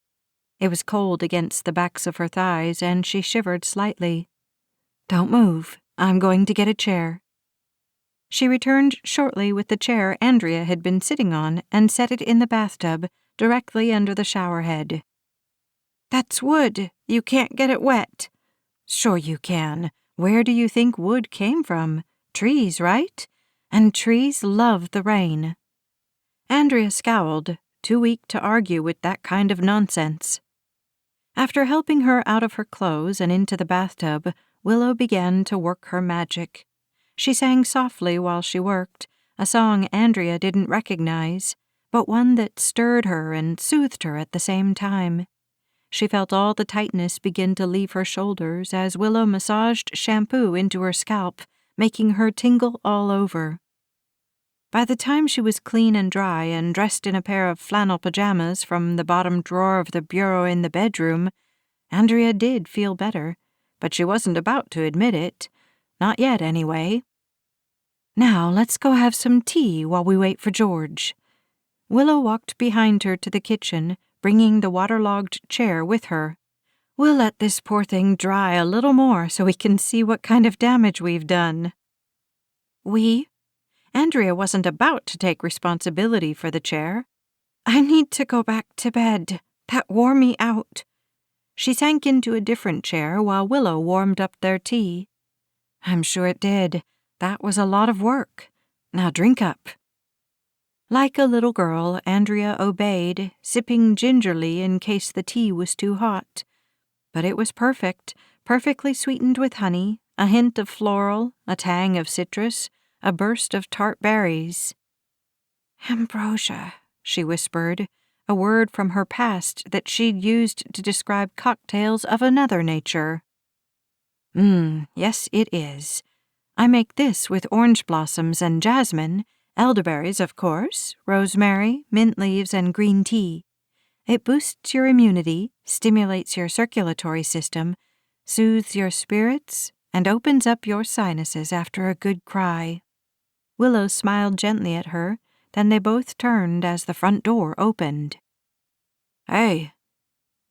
It was cold against the backs of her thighs, and she shivered slightly. "Don't move. I'm going to get a chair." She returned shortly with the chair Andrea had been sitting on and set it in the bathtub directly under the shower head. "That's wood. You can't get it wet." "Sure you can. Where do you think wood came from? Trees, right? And trees love the rain." Andrea scowled, too weak to argue with that kind of nonsense. After helping her out of her clothes and into the bathtub, Willow began to work her magic. She sang softly while she worked, a song Andrea didn't recognize, but one that stirred her and soothed her at the same time. She felt all the tightness begin to leave her shoulders as Willow massaged shampoo into her scalp, making her tingle all over. By the time she was clean and dry and dressed in a pair of flannel pajamas from the bottom drawer of the bureau in the bedroom, Andrea did feel better, but she wasn't about to admit it. Not yet, anyway. "Now let's go have some tea while we wait for George." Willow walked behind her to the kitchen, bringing the waterlogged chair with her. "We'll let this poor thing dry a little more so we can see what kind of damage we've done." "We?" Andrea wasn't about to take responsibility for the chair. "I need to go back to bed. That wore me out." She sank into a different chair while Willow warmed up their tea. "I'm sure it did. That was a lot of work. Now drink up." Like a little girl, Andrea obeyed, sipping gingerly in case the tea was too hot. But it was perfect, perfectly sweetened with honey, a hint of floral, a tang of citrus, a burst of tart berries. "Ambrosia," she whispered, a word from her past that she'd used to describe cocktails of another nature. Yes it is. I make this with orange blossoms and jasmine, elderberries, of course, rosemary, mint leaves, and green tea. It boosts your immunity, stimulates your circulatory system, soothes your spirits, and opens up your sinuses after a good cry." Willow smiled gently at her, then they both turned as the front door opened. "Hey."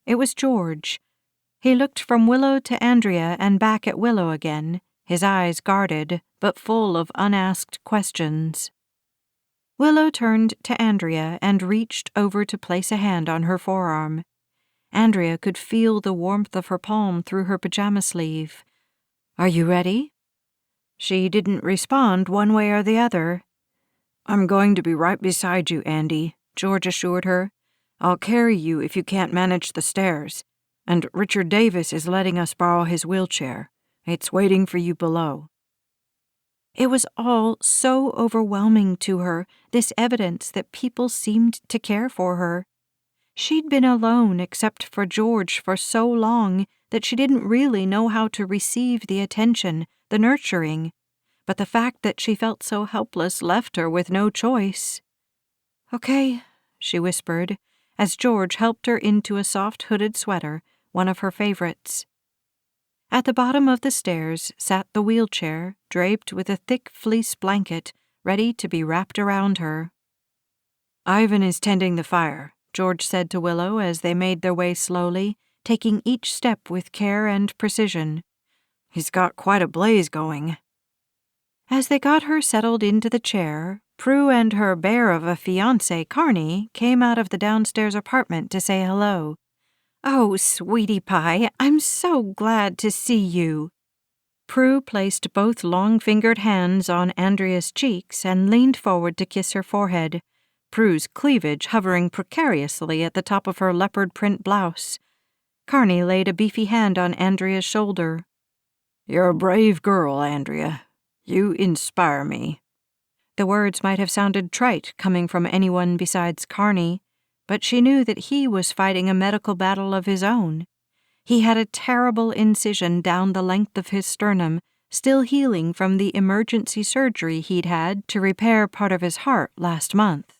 It was George. He looked from Willow to Andrea and back at Willow again, his eyes guarded, but full of unasked questions. Willow turned to Andrea and reached over to place a hand on her forearm. Andrea could feel the warmth of her palm through her pajama sleeve. "Are you ready?" She didn't respond one way or the other. "I'm going to be right beside you, Andy," George assured her. "I'll carry you if you can't manage the stairs. And Richard Davis is letting us borrow his wheelchair. It's waiting for you below." It was all so overwhelming to her, this evidence that people seemed to care for her. She'd been alone except for George for so long that she didn't really know how to receive the attention, the nurturing, but the fact that she felt so helpless left her with no choice. "Okay," she whispered, as George helped her into a soft hooded sweater, one of her favorites. At the bottom of the stairs sat the wheelchair, draped with a thick fleece blanket, ready to be wrapped around her. "Ivan is tending the fire," George said to Willow as they made their way slowly, taking each step with care and precision. "He's got quite a blaze going." As they got her settled into the chair, Prue and her bear of a fiancé, Carney, came out of the downstairs apartment to say hello. "Oh, sweetie pie, I'm so glad to see you." Prue placed both long-fingered hands on Andrea's cheeks and leaned forward to kiss her forehead, Prue's cleavage hovering precariously at the top of her leopard print blouse. Carney laid a beefy hand on Andrea's shoulder. "You're a brave girl, Andrea. You inspire me." The words might have sounded trite coming from anyone besides Carney, but she knew that he was fighting a medical battle of his own. He had a terrible incision down the length of his sternum, still healing from the emergency surgery he'd had to repair part of his heart last month.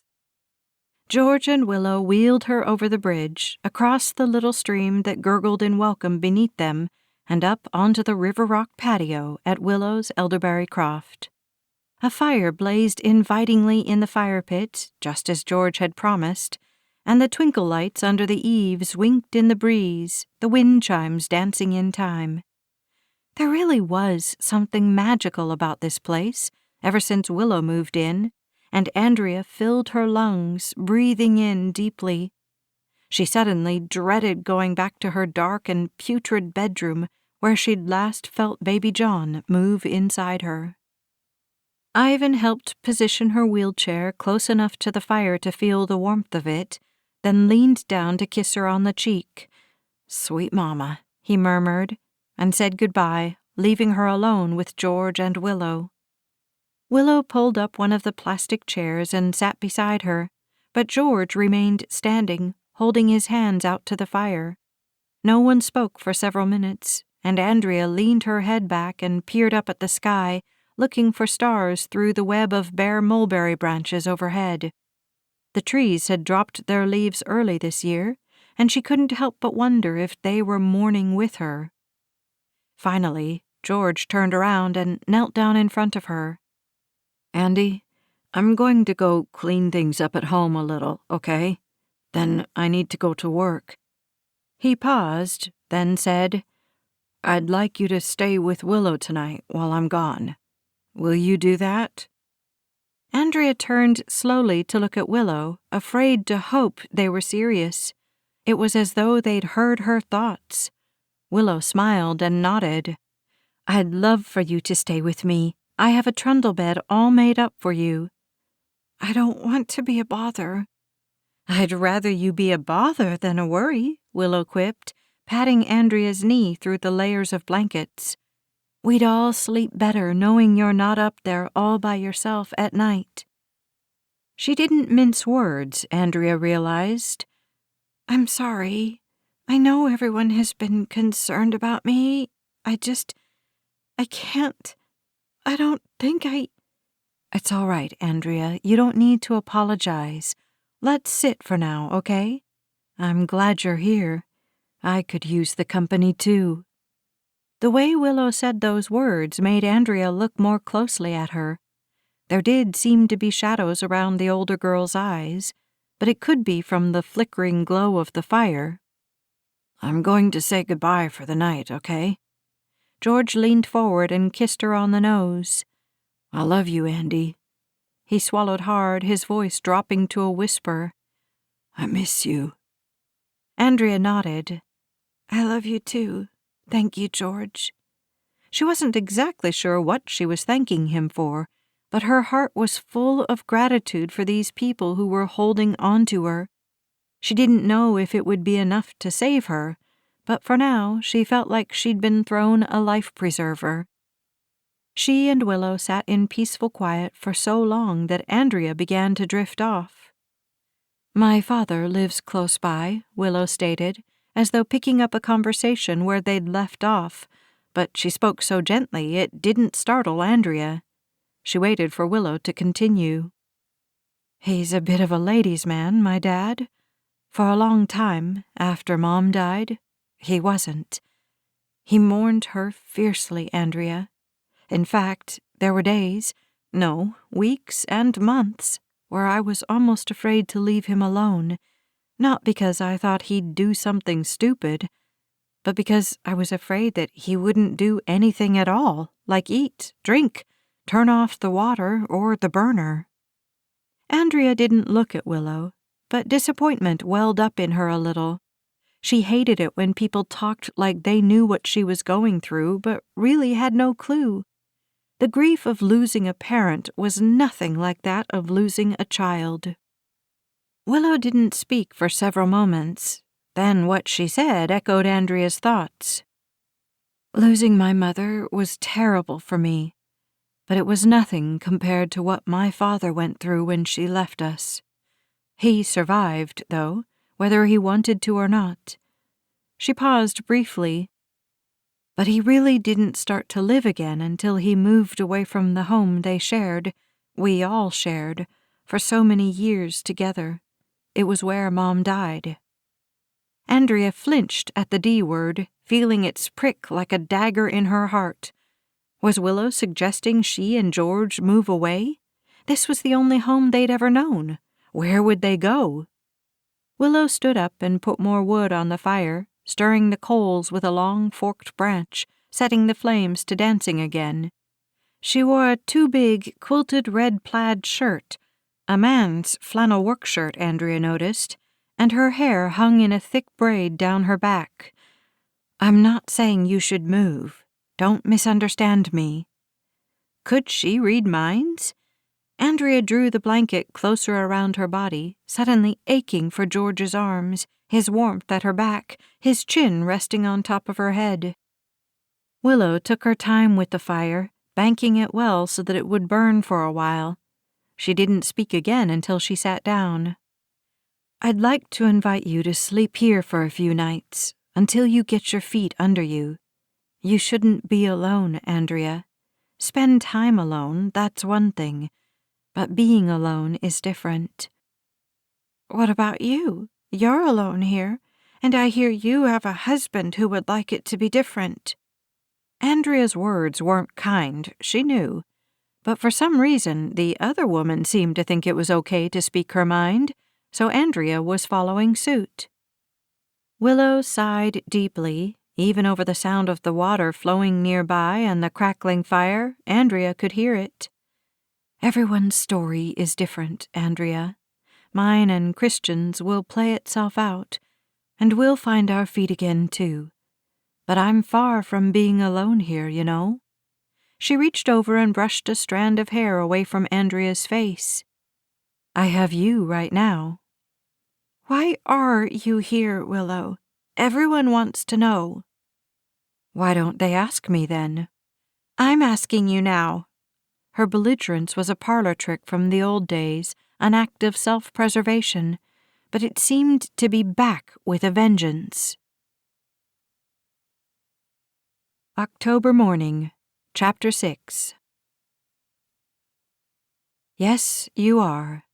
George and Willow wheeled her over the bridge, across the little stream that gurgled in welcome beneath them, and up onto the River Rock patio at Willow's Elderberry Croft. A fire blazed invitingly in the fire pit, just as George had promised, and the twinkle lights under the eaves winked in the breeze, the wind chimes dancing in time. There really was something magical about this place, ever since Willow moved in, and Andrea filled her lungs, breathing in deeply. She suddenly dreaded going back to her dark and putrid bedroom where she'd last felt baby John move inside her. Ivan helped position her wheelchair close enough to the fire to feel the warmth of it, then leaned down to kiss her on the cheek. "Sweet Mama," he murmured, and said goodbye, leaving her alone with George and Willow. Willow pulled up one of the plastic chairs and sat beside her, but George remained standing, holding his hands out to the fire. No one spoke for several minutes, and Andrea leaned her head back and peered up at the sky, looking for stars through the web of bare mulberry branches overhead. The trees had dropped their leaves early this year, and she couldn't help but wonder if they were mourning with her. Finally, George turned around and knelt down in front of her. "Andy, I'm going to go clean things up at home a little, okay? Then I need to go to work." He paused, then said, "I'd like you to stay with Willow tonight while I'm gone. Will you do that?" Andrea turned slowly to look at Willow, afraid to hope they were serious. It was as though they'd heard her thoughts. Willow smiled and nodded. "I'd love for you to stay with me. I have a trundle bed all made up for you." "I don't want to be a bother." "I'd rather you be a bother than a worry," Willow quipped, patting Andrea's knee through the layers of blankets. "We'd all sleep better knowing you're not up there all by yourself at night." She didn't mince words, Andrea realized. "I'm sorry. I know everyone has been concerned about me. I can't. I don't think I—" "It's all right, Andrea. You don't need to apologize. Let's sit for now, okay? I'm glad you're here. I could use the company, too." The way Willow said those words made Andrea look more closely at her. There did seem to be shadows around the older girl's eyes, but it could be from the flickering glow of the fire. "I'm going to say goodbye for the night, okay?" George leaned forward and kissed her on the nose. "I love you, Andy." He swallowed hard, his voice dropping to a whisper. "I miss you." Andrea nodded. "I love you too. Thank you, George." She wasn't exactly sure what she was thanking him for, but her heart was full of gratitude for these people who were holding on to her. She didn't know if it would be enough to save her, but for now she felt like she'd been thrown a life preserver. She and Willow sat in peaceful quiet for so long that Andrea began to drift off. "My father lives close by," Willow stated, as though picking up a conversation where they'd left off, but she spoke so gently it didn't startle Andrea. She waited for Willow to continue. "He's a bit of a ladies' man, my dad. For a long time, after Mom died, he wasn't. He mourned her fiercely, Andrea. In fact, there were days, no, weeks and months, where I was almost afraid to leave him alone, not because I thought he'd do something stupid, but because I was afraid that he wouldn't do anything at all, like eat, drink, turn off the water or the burner." Andrea didn't look at Willow, but disappointment welled up in her a little. She hated it when people talked like they knew what she was going through, but really had no clue. The grief of losing a parent was nothing like that of losing a child. Willow didn't speak for several moments. Then what she said echoed Andrea's thoughts. "Losing my mother was terrible for me, but it was nothing compared to what my father went through when she left us. He survived, though, whether he wanted to or not." She paused briefly. "But he really didn't start to live again until he moved away from the home we all shared, for so many years together. It was where Mom died." Andrea flinched at the D word, feeling its prick like a dagger in her heart. Was Willow suggesting she and George move away? This was the only home they'd ever known. Where would they go? Willow stood up and put more wood on the fire, stirring the coals with a long forked branch, setting the flames to dancing again. She wore a too-big, quilted red plaid shirt, a man's flannel work shirt, Andrea noticed, and her hair hung in a thick braid down her back. "I'm not saying you should move. Don't misunderstand me." Could she read minds? Andrea drew the blanket closer around her body, suddenly aching for George's arms, his warmth at her back, his chin resting on top of her head. Willow took her time with the fire, banking it well so that it would burn for a while. She didn't speak again until she sat down. "I'd like to invite you to sleep here for a few nights, until you get your feet under you. You shouldn't be alone, Andrea. Spend time alone, that's one thing, but being alone is different." "What about you? You're alone here, and I hear you have a husband who would like it to be different." Andrea's words weren't kind, she knew, but for some reason the other woman seemed to think it was okay to speak her mind, so Andrea was following suit. Willow sighed deeply. Even over the sound of the water flowing nearby and the crackling fire, Andrea could hear it. "Everyone's story is different, Andrea. Mine and Christian's will play itself out, and we'll find our feet again, too. But I'm far from being alone here, you know." She reached over and brushed a strand of hair away from Andrea's face. "I have you right now." "Why are you here, Willow? Everyone wants to know." "Why don't they ask me then?" "I'm asking you now." Her belligerence was a parlor trick from the old days, an act of self-preservation, but it seemed to be back with a vengeance. October Mourning, Chapter 6. "Yes, you are."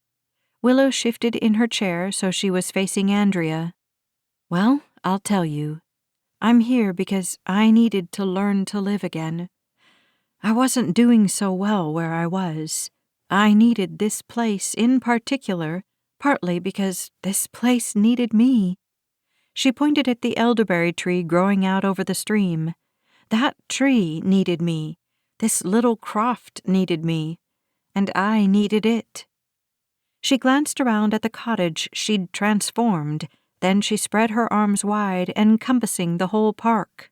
Willow shifted in her chair so she was facing Andrea. "Well, I'll tell you. I'm here because I needed to learn to live again. I wasn't doing so well where I was. I needed this place in particular, partly because this place needed me." She pointed at the elderberry tree growing out over the stream. That tree needed me. This little croft needed me. And I needed it. She glanced around at the cottage she'd transformed. Then she spread her arms wide, encompassing the whole park.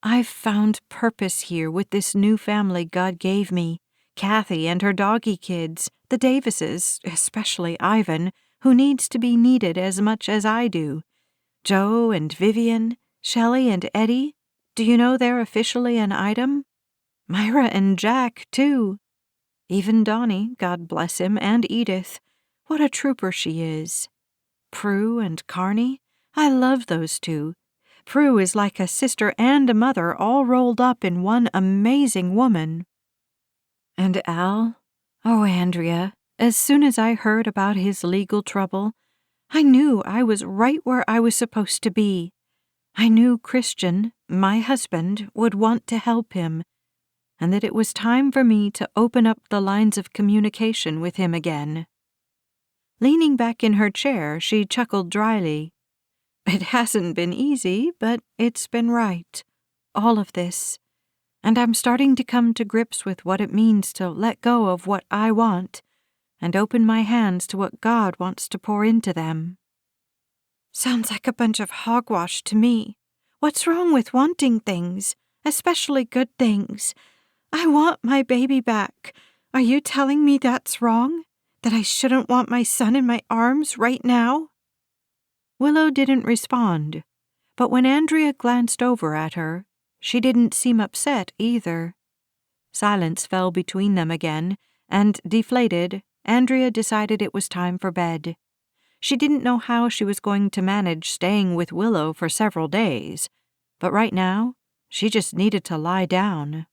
"I've found purpose here with this new family God gave me. Kathy and her doggy kids, the Davises, especially Ivan, who needs to be needed as much as I do. Joe and Vivian, Shelley and Eddie. Do you know they're officially an item? Myra and Jack, too. Even Donnie, God bless him, and Edith. What a trooper she is. Prue and Carney, I love those two. Prue is like a sister and a mother all rolled up in one amazing woman. And Al? Oh, Andrea, as soon as I heard about his legal trouble, I knew I was right where I was supposed to be. I knew Christian, my husband, would want to help him, and that it was time for me to open up the lines of communication with him again." Leaning back in her chair, she chuckled dryly. "It hasn't been easy, but it's been right. All of this. And I'm starting to come to grips with what it means to let go of what I want and open my hands to what God wants to pour into them." "Sounds like a bunch of hogwash to me. What's wrong with wanting things, especially good things? I want my baby back. Are you telling me that's wrong? That I shouldn't want my son in my arms right now?" Willow didn't respond, but when Andrea glanced over at her, she didn't seem upset either. Silence fell between them again, and, deflated, Andrea decided it was time for bed. She didn't know how she was going to manage staying with Willow for several days, but right now, she just needed to lie down.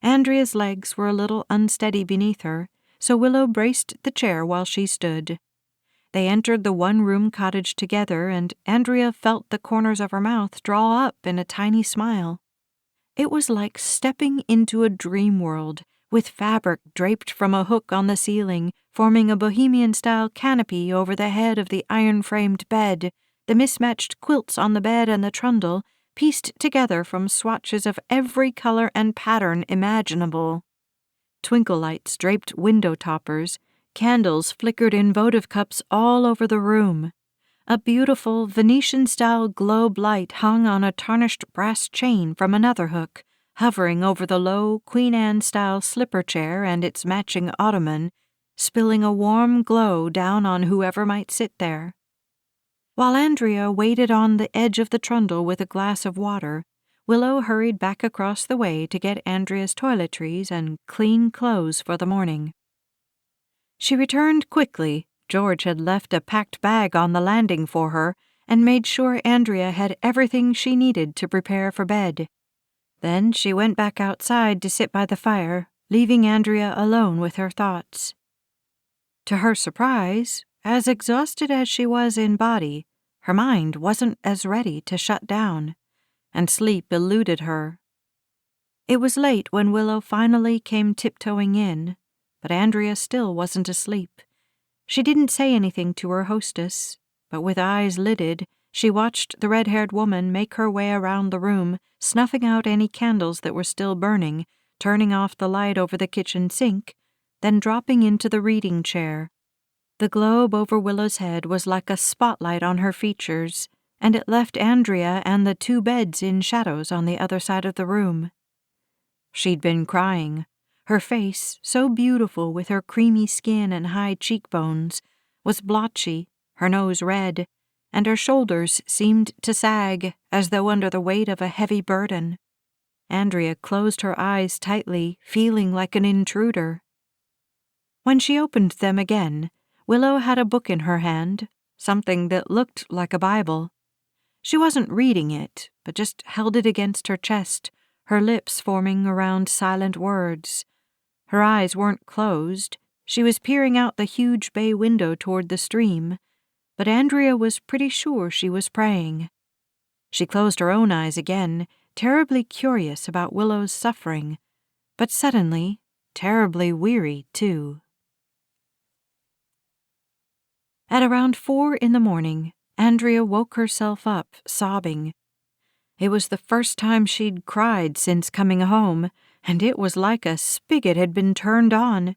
Andrea's legs were a little unsteady beneath her, so Willow braced the chair while she stood. They entered the one-room cottage together, and Andrea felt the corners of her mouth draw up in a tiny smile. It was like stepping into a dream world, with fabric draped from a hook on the ceiling, forming a bohemian-style canopy over the head of the iron-framed bed, the mismatched quilts on the bed and the trundle, pieced together from swatches of every color and pattern imaginable. Twinkle lights draped window toppers, candles flickered in votive cups all over the room. A beautiful Venetian-style globe light hung on a tarnished brass chain from another hook, hovering over the low Queen Anne-style slipper chair and its matching ottoman, spilling a warm glow down on whoever might sit there. While Andrea waited on the edge of the trundle with a glass of water, Willow hurried back across the way to get Andrea's toiletries and clean clothes for the morning. She returned quickly. George had left a packed bag on the landing for her and made sure Andrea had everything she needed to prepare for bed. Then she went back outside to sit by the fire, leaving Andrea alone with her thoughts. To her surprise, as exhausted as she was in body, her mind wasn't as ready to shut down, and sleep eluded her. It was late when Willow finally came tiptoeing in, but Andrea still wasn't asleep. She didn't say anything to her hostess, but with eyes lidded, she watched the red-haired woman make her way around the room, snuffing out any candles that were still burning, turning off the light over the kitchen sink, then dropping into the reading chair. The globe over Willow's head was like a spotlight on her features, and it left Andrea and the two beds in shadows on the other side of the room. She'd been crying. Her face, so beautiful with her creamy skin and high cheekbones, was blotchy, her nose red, and her shoulders seemed to sag as though under the weight of a heavy burden. Andrea closed her eyes tightly, feeling like an intruder. When she opened them again, Willow had a book in her hand, something that looked like a Bible. She wasn't reading it, but just held it against her chest, her lips forming around silent words. Her eyes weren't closed. She was peering out the huge bay window toward the stream, but Andrea was pretty sure she was praying. She closed her own eyes again, terribly curious about Willow's suffering, but suddenly terribly weary, too. At around 4 a.m, Andrea woke herself up, sobbing. It was the first time she'd cried since coming home, and it was like a spigot had been turned on.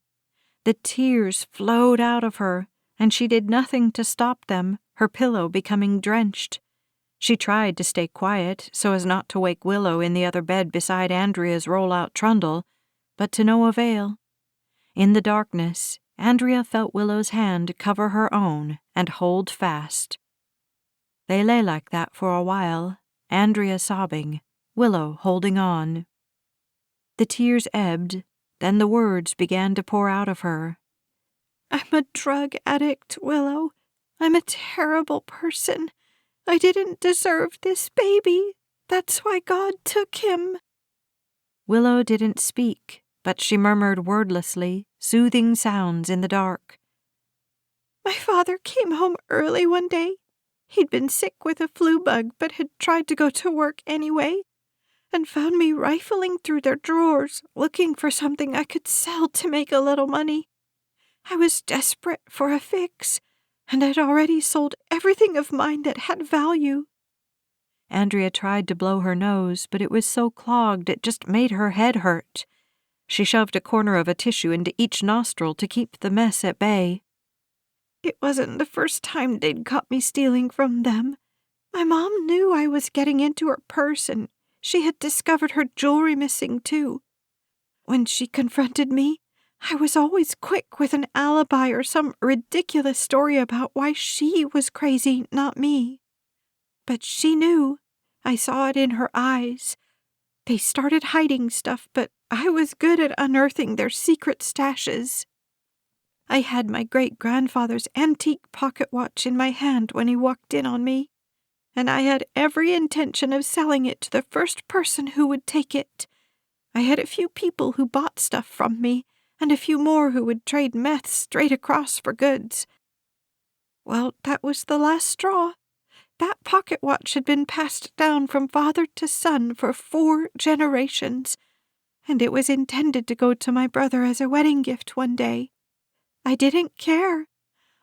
The tears flowed out of her, and she did nothing to stop them, her pillow becoming drenched. She tried to stay quiet so as not to wake Willow in the other bed beside Andrea's roll-out trundle, but to no avail. In the darkness, Andrea felt Willow's hand cover her own and hold fast. They lay like that for a while, Andrea sobbing, Willow holding on. The tears ebbed, then the words began to pour out of her. "I'm a drug addict, Willow. I'm a terrible person. I didn't deserve this baby. That's why God took him." Willow didn't speak, but she murmured wordlessly, soothing sounds in the dark. "My father came home early one day. He'd been sick with a flu bug but had tried to go to work anyway, and found me rifling through their drawers, looking for something I could sell to make a little money. I was desperate for a fix, and I'd already sold everything of mine that had value." Andrea tried to blow her nose, but it was so clogged it just made her head hurt. She shoved a corner of a tissue into each nostril to keep the mess at bay. "It wasn't the first time they'd caught me stealing from them. My mom knew I was getting into her purse, and she had discovered her jewelry missing, too. When she confronted me, I was always quick with an alibi or some ridiculous story about why she was crazy, not me. But she knew. I saw it in her eyes. They started hiding stuff, but I was good at unearthing their secret stashes. I had my great-grandfather's antique pocket watch in my hand when he walked in on me, and I had every intention of selling it to the first person who would take it. I had a few people who bought stuff from me, and a few more who would trade meth straight across for goods. Well, that was the last straw. That pocket watch had been passed down from father to son for 4 generations, and it was intended to go to my brother as a wedding gift one day. I didn't care.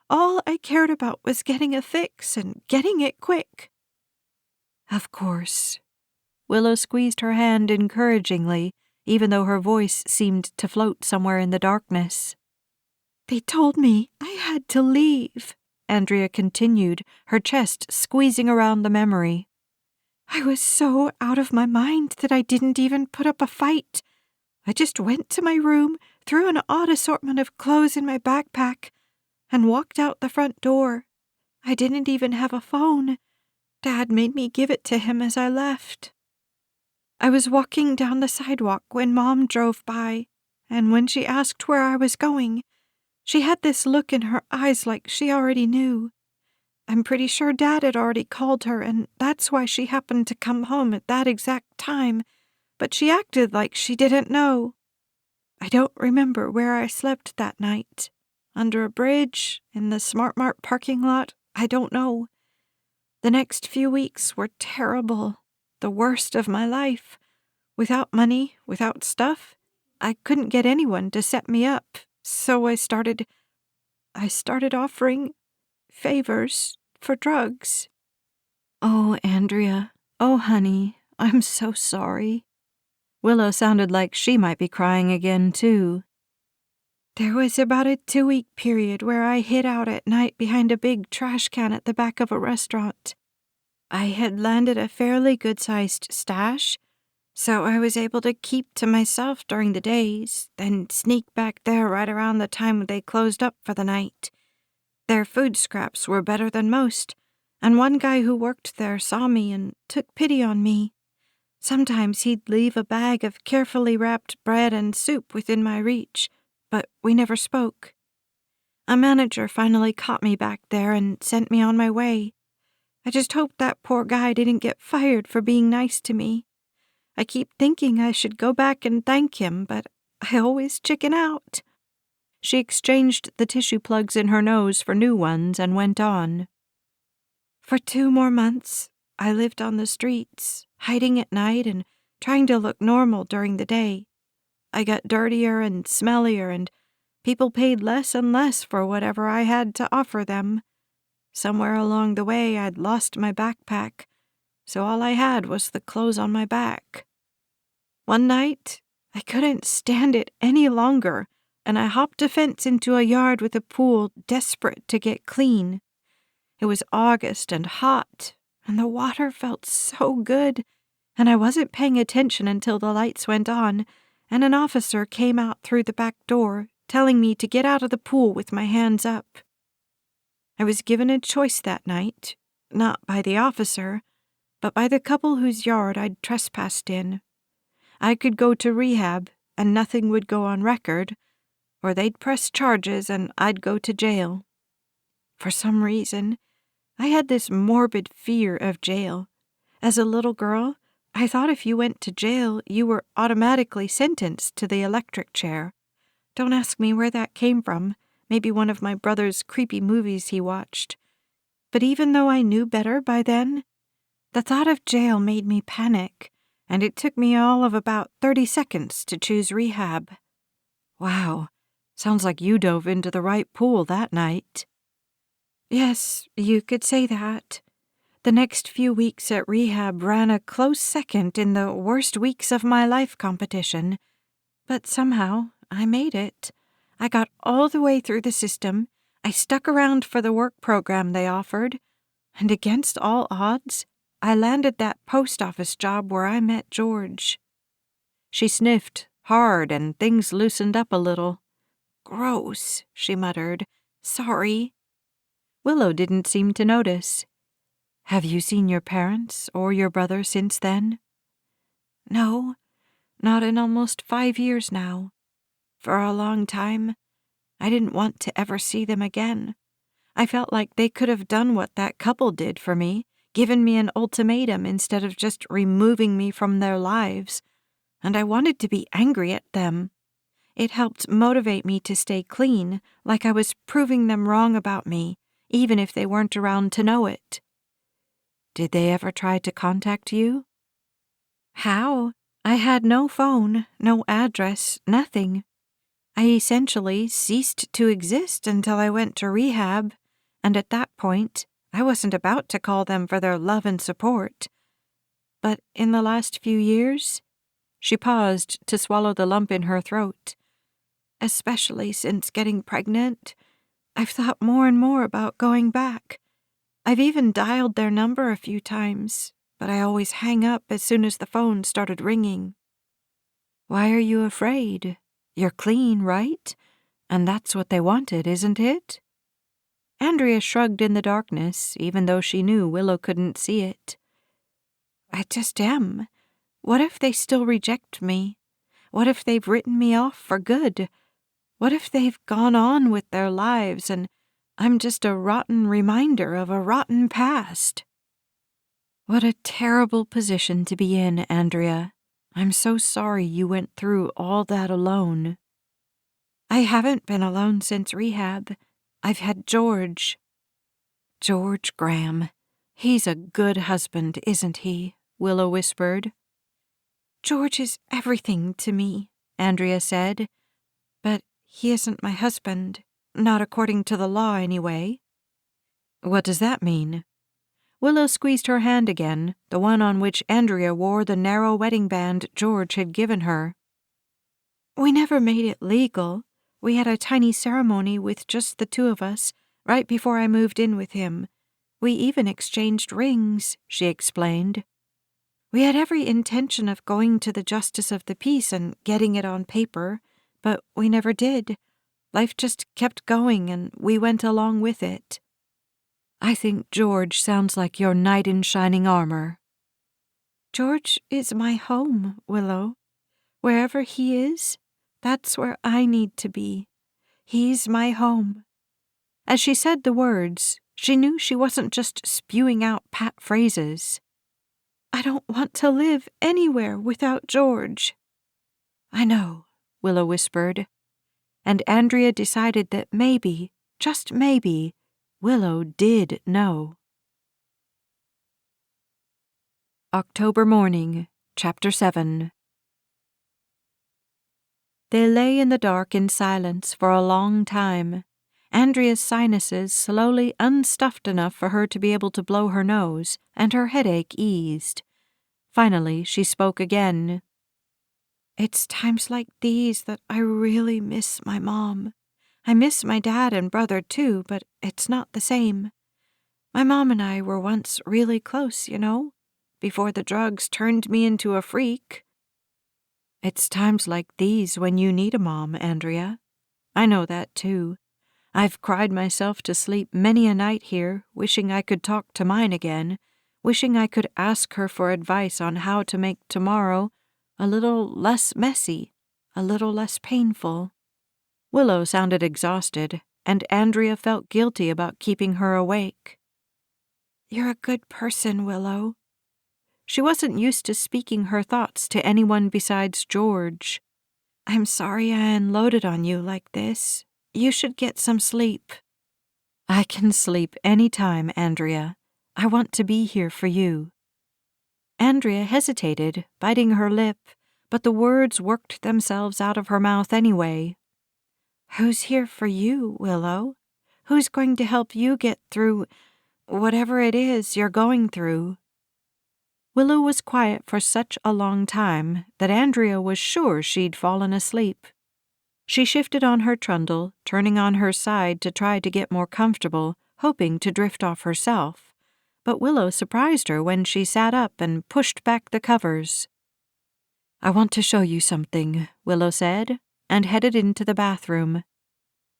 All I cared about was getting a fix and getting it quick." "Of course," Willow squeezed her hand encouragingly, even though her voice seemed to float somewhere in the darkness. "They told me I had to leave," Andrea continued, her chest squeezing around the memory. "I was so out of my mind that I didn't even put up a fight. I just went to my room, threw an odd assortment of clothes in my backpack, and walked out the front door. I didn't even have a phone. Dad made me give it to him as I left. I was walking down the sidewalk when Mom drove by, and when she asked where I was going, she had this look in her eyes like she already knew. I'm pretty sure Dad had already called her, and that's why she happened to come home at that exact time, but she acted like she didn't know. I don't remember where I slept that night. Under a bridge, in the Smart Mart parking lot, I don't know. The next few weeks were terrible, the worst of my life. Without money, without stuff, I couldn't get anyone to set me up, so I started offering favors for drugs." "Oh, Andrea. Oh, honey. I'm so sorry." Willow sounded like she might be crying again, too. "There was about a 2-week period where I hid out at night behind a big trash can at the back of a restaurant. I had landed a fairly good-sized stash, so I was able to keep to myself during the days, then sneak back there right around the time they closed up for the night. Their food scraps were better than most, and one guy who worked there saw me and took pity on me. Sometimes he'd leave a bag of carefully wrapped bread and soup within my reach, but we never spoke. A manager finally caught me back there and sent me on my way. I just hope that poor guy didn't get fired for being nice to me. I keep thinking I should go back and thank him, but I always chicken out." She exchanged the tissue plugs in her nose for new ones and went on. "For 2 more months, I lived on the streets, hiding at night and trying to look normal during the day. I got dirtier and smellier, and people paid less and less for whatever I had to offer them. Somewhere along the way, I'd lost my backpack, so all I had was the clothes on my back. One night, I couldn't stand it any longer, and I hopped a fence into a yard with a pool, desperate to get clean. It was August and hot, and the water felt so good, and I wasn't paying attention until the lights went on, and an officer came out through the back door, telling me to get out of the pool with my hands up. I was given a choice that night, not by the officer, but by the couple whose yard I'd trespassed in. I could go to rehab, and nothing would go on record, or they'd press charges and I'd go to jail. For some reason, I had this morbid fear of jail. As a little girl, I thought if you went to jail, you were automatically sentenced to the electric chair. Don't ask me where that came from, maybe one of my brother's creepy movies he watched. But even though I knew better by then, the thought of jail made me panic, and it took me all of about 30 seconds to choose rehab." "Wow, sounds like you dove into the right pool that night." "Yes, you could say that. The next few weeks at rehab ran a close second in the worst weeks of my life competition, but somehow I made it. I got all the way through the system, I stuck around for the work program they offered, and against all odds, I landed that post office job where I met George." She sniffed hard and things loosened up a little. "Gross," she muttered. "Sorry." Willow didn't seem to notice. "Have you seen your parents or your brother since then?" "No, not in almost 5 years now. For a long time, I didn't want to ever see them again. I felt like they could have done what that couple did for me, given me an ultimatum instead of just removing me from their lives, and I wanted to be angry at them. It helped motivate me to stay clean, like I was proving them wrong about me, even if they weren't around to know it." "Did they ever try to contact you?" "How? I had no phone, no address, nothing. I essentially ceased to exist until I went to rehab, and at that point, I wasn't about to call them for their love and support. but in the last few years," she paused to swallow the lump in her throat, "especially since getting pregnant, I've thought more and more about going back. I've even dialed their number a few times, but I always hang up as soon as the phone started ringing." "Why are you afraid? You're clean, right? And that's what they wanted, isn't it?" Andrea shrugged in the darkness, even though she knew Willow couldn't see it. "I just am. What if they still reject me? What if they've written me off for good? What if they've gone on with their lives and I'm just a rotten reminder of a rotten past?" "What a terrible position to be in, Andrea. I'm so sorry you went through all that alone." "I haven't been alone since rehab. I've had George." "George Graham. He's a good husband, isn't he?" Willow whispered. "George is everything to me," Andrea said. "But he isn't my husband. Not according to the law, anyway." "What does that mean?" Willow squeezed her hand again, the one on which Andrea wore the narrow wedding band George had given her. "We never made it legal. We had a tiny ceremony with just the two of us, right before I moved in with him. We even exchanged rings," she explained. "We had every intention of going to the Justice of the Peace and getting it on paper, but we never did. Life just kept going and we went along with it." "I think George sounds like your knight in shining armor." "George is my home, Willow. Wherever he is, that's where I need to be. He's my home." As she said the words, she knew she wasn't just spewing out pat phrases. "I don't want to live anywhere without George." "I know," Willow whispered. And Andrea decided that maybe, just maybe, Willow did know. October Morning, Chapter 7. They lay in the dark in silence for a long time. Andrea's sinuses slowly unstuffed enough for her to be able to blow her nose, and her headache eased. Finally, she spoke again. "It's times like these that I really miss my mom. I miss my dad and brother too, but it's not the same. My mom and I were once really close, you know, before the drugs turned me into a freak." "It's times like these when you need a mom, Andrea. I know that too. I've cried myself to sleep many a night here, wishing I could talk to mine again, wishing I could ask her for advice on how to make tomorrow a little less messy, a little less painful." Willow sounded exhausted, and Andrea felt guilty about keeping her awake. "You're a good person, Willow." She wasn't used to speaking her thoughts to anyone besides George. "I'm sorry I unloaded on you like this. You should get some sleep." "I can sleep any time, Andrea. I want to be here for you." Andrea hesitated, biting her lip, but the words worked themselves out of her mouth anyway. "Who's here for you, Willow? Who's going to help you get through whatever it is you're going through?" Willow was quiet for such a long time that Andrea was sure she'd fallen asleep. She shifted on her trundle, turning on her side to try to get more comfortable, hoping to drift off herself. But Willow surprised her when she sat up and pushed back the covers. "I want to show you something," Willow said, and headed into the bathroom.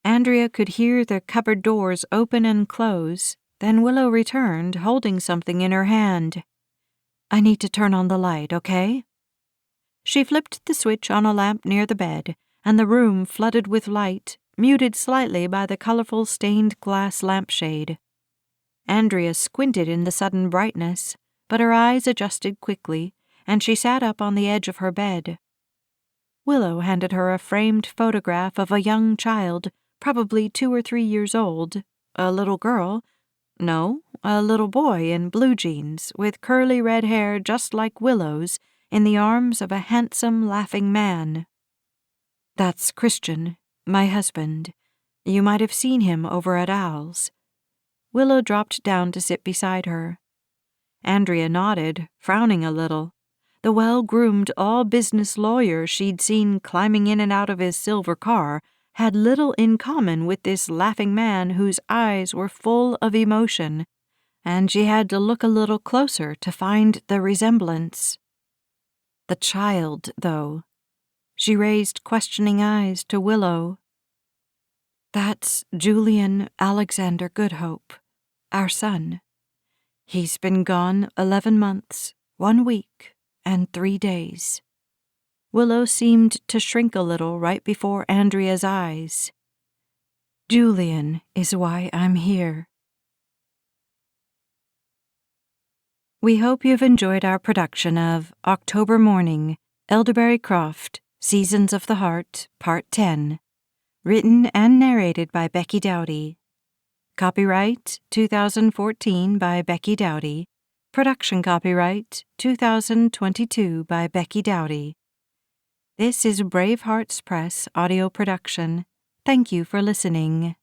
Andrea could hear the cupboard doors open and close, then Willow returned, holding something in her hand. "I need to turn on the light, okay?" She flipped the switch on a lamp near the bed, and the room flooded with light, muted slightly by the colorful stained glass lampshade. Andrea squinted in the sudden brightness, but her eyes adjusted quickly, and she sat up on the edge of her bed. Willow handed her a framed photograph of a young child, probably 2 or 3 years old, a little girl, no, a little boy in blue jeans, with curly red hair just like Willow's, in the arms of a handsome, laughing man. "That's Christian, my husband. You might have seen him over at Al's." Willow dropped down to sit beside her. Andrea nodded, frowning a little. The well-groomed, all-business lawyer she'd seen climbing in and out of his silver car had little in common with this laughing man whose eyes were full of emotion, and she had to look a little closer to find the resemblance. The child, though. She raised questioning eyes to Willow. "That's Julian Alexander Goodhope, our son. He's been gone 11 months, 1 week, and 3 days." Willow seemed to shrink a little right before Andrea's eyes. "Julian is why I'm here." We hope you've enjoyed our production of October Mourning, Elderberry Croft, Seasons of the Heart, Part 10, written and narrated by Becky Dowdy. Copyright 2014 by Becky Dowdy. Production copyright 2022 by Becky Dowdy. This is Brave Hearts Press audio production. Thank you for listening.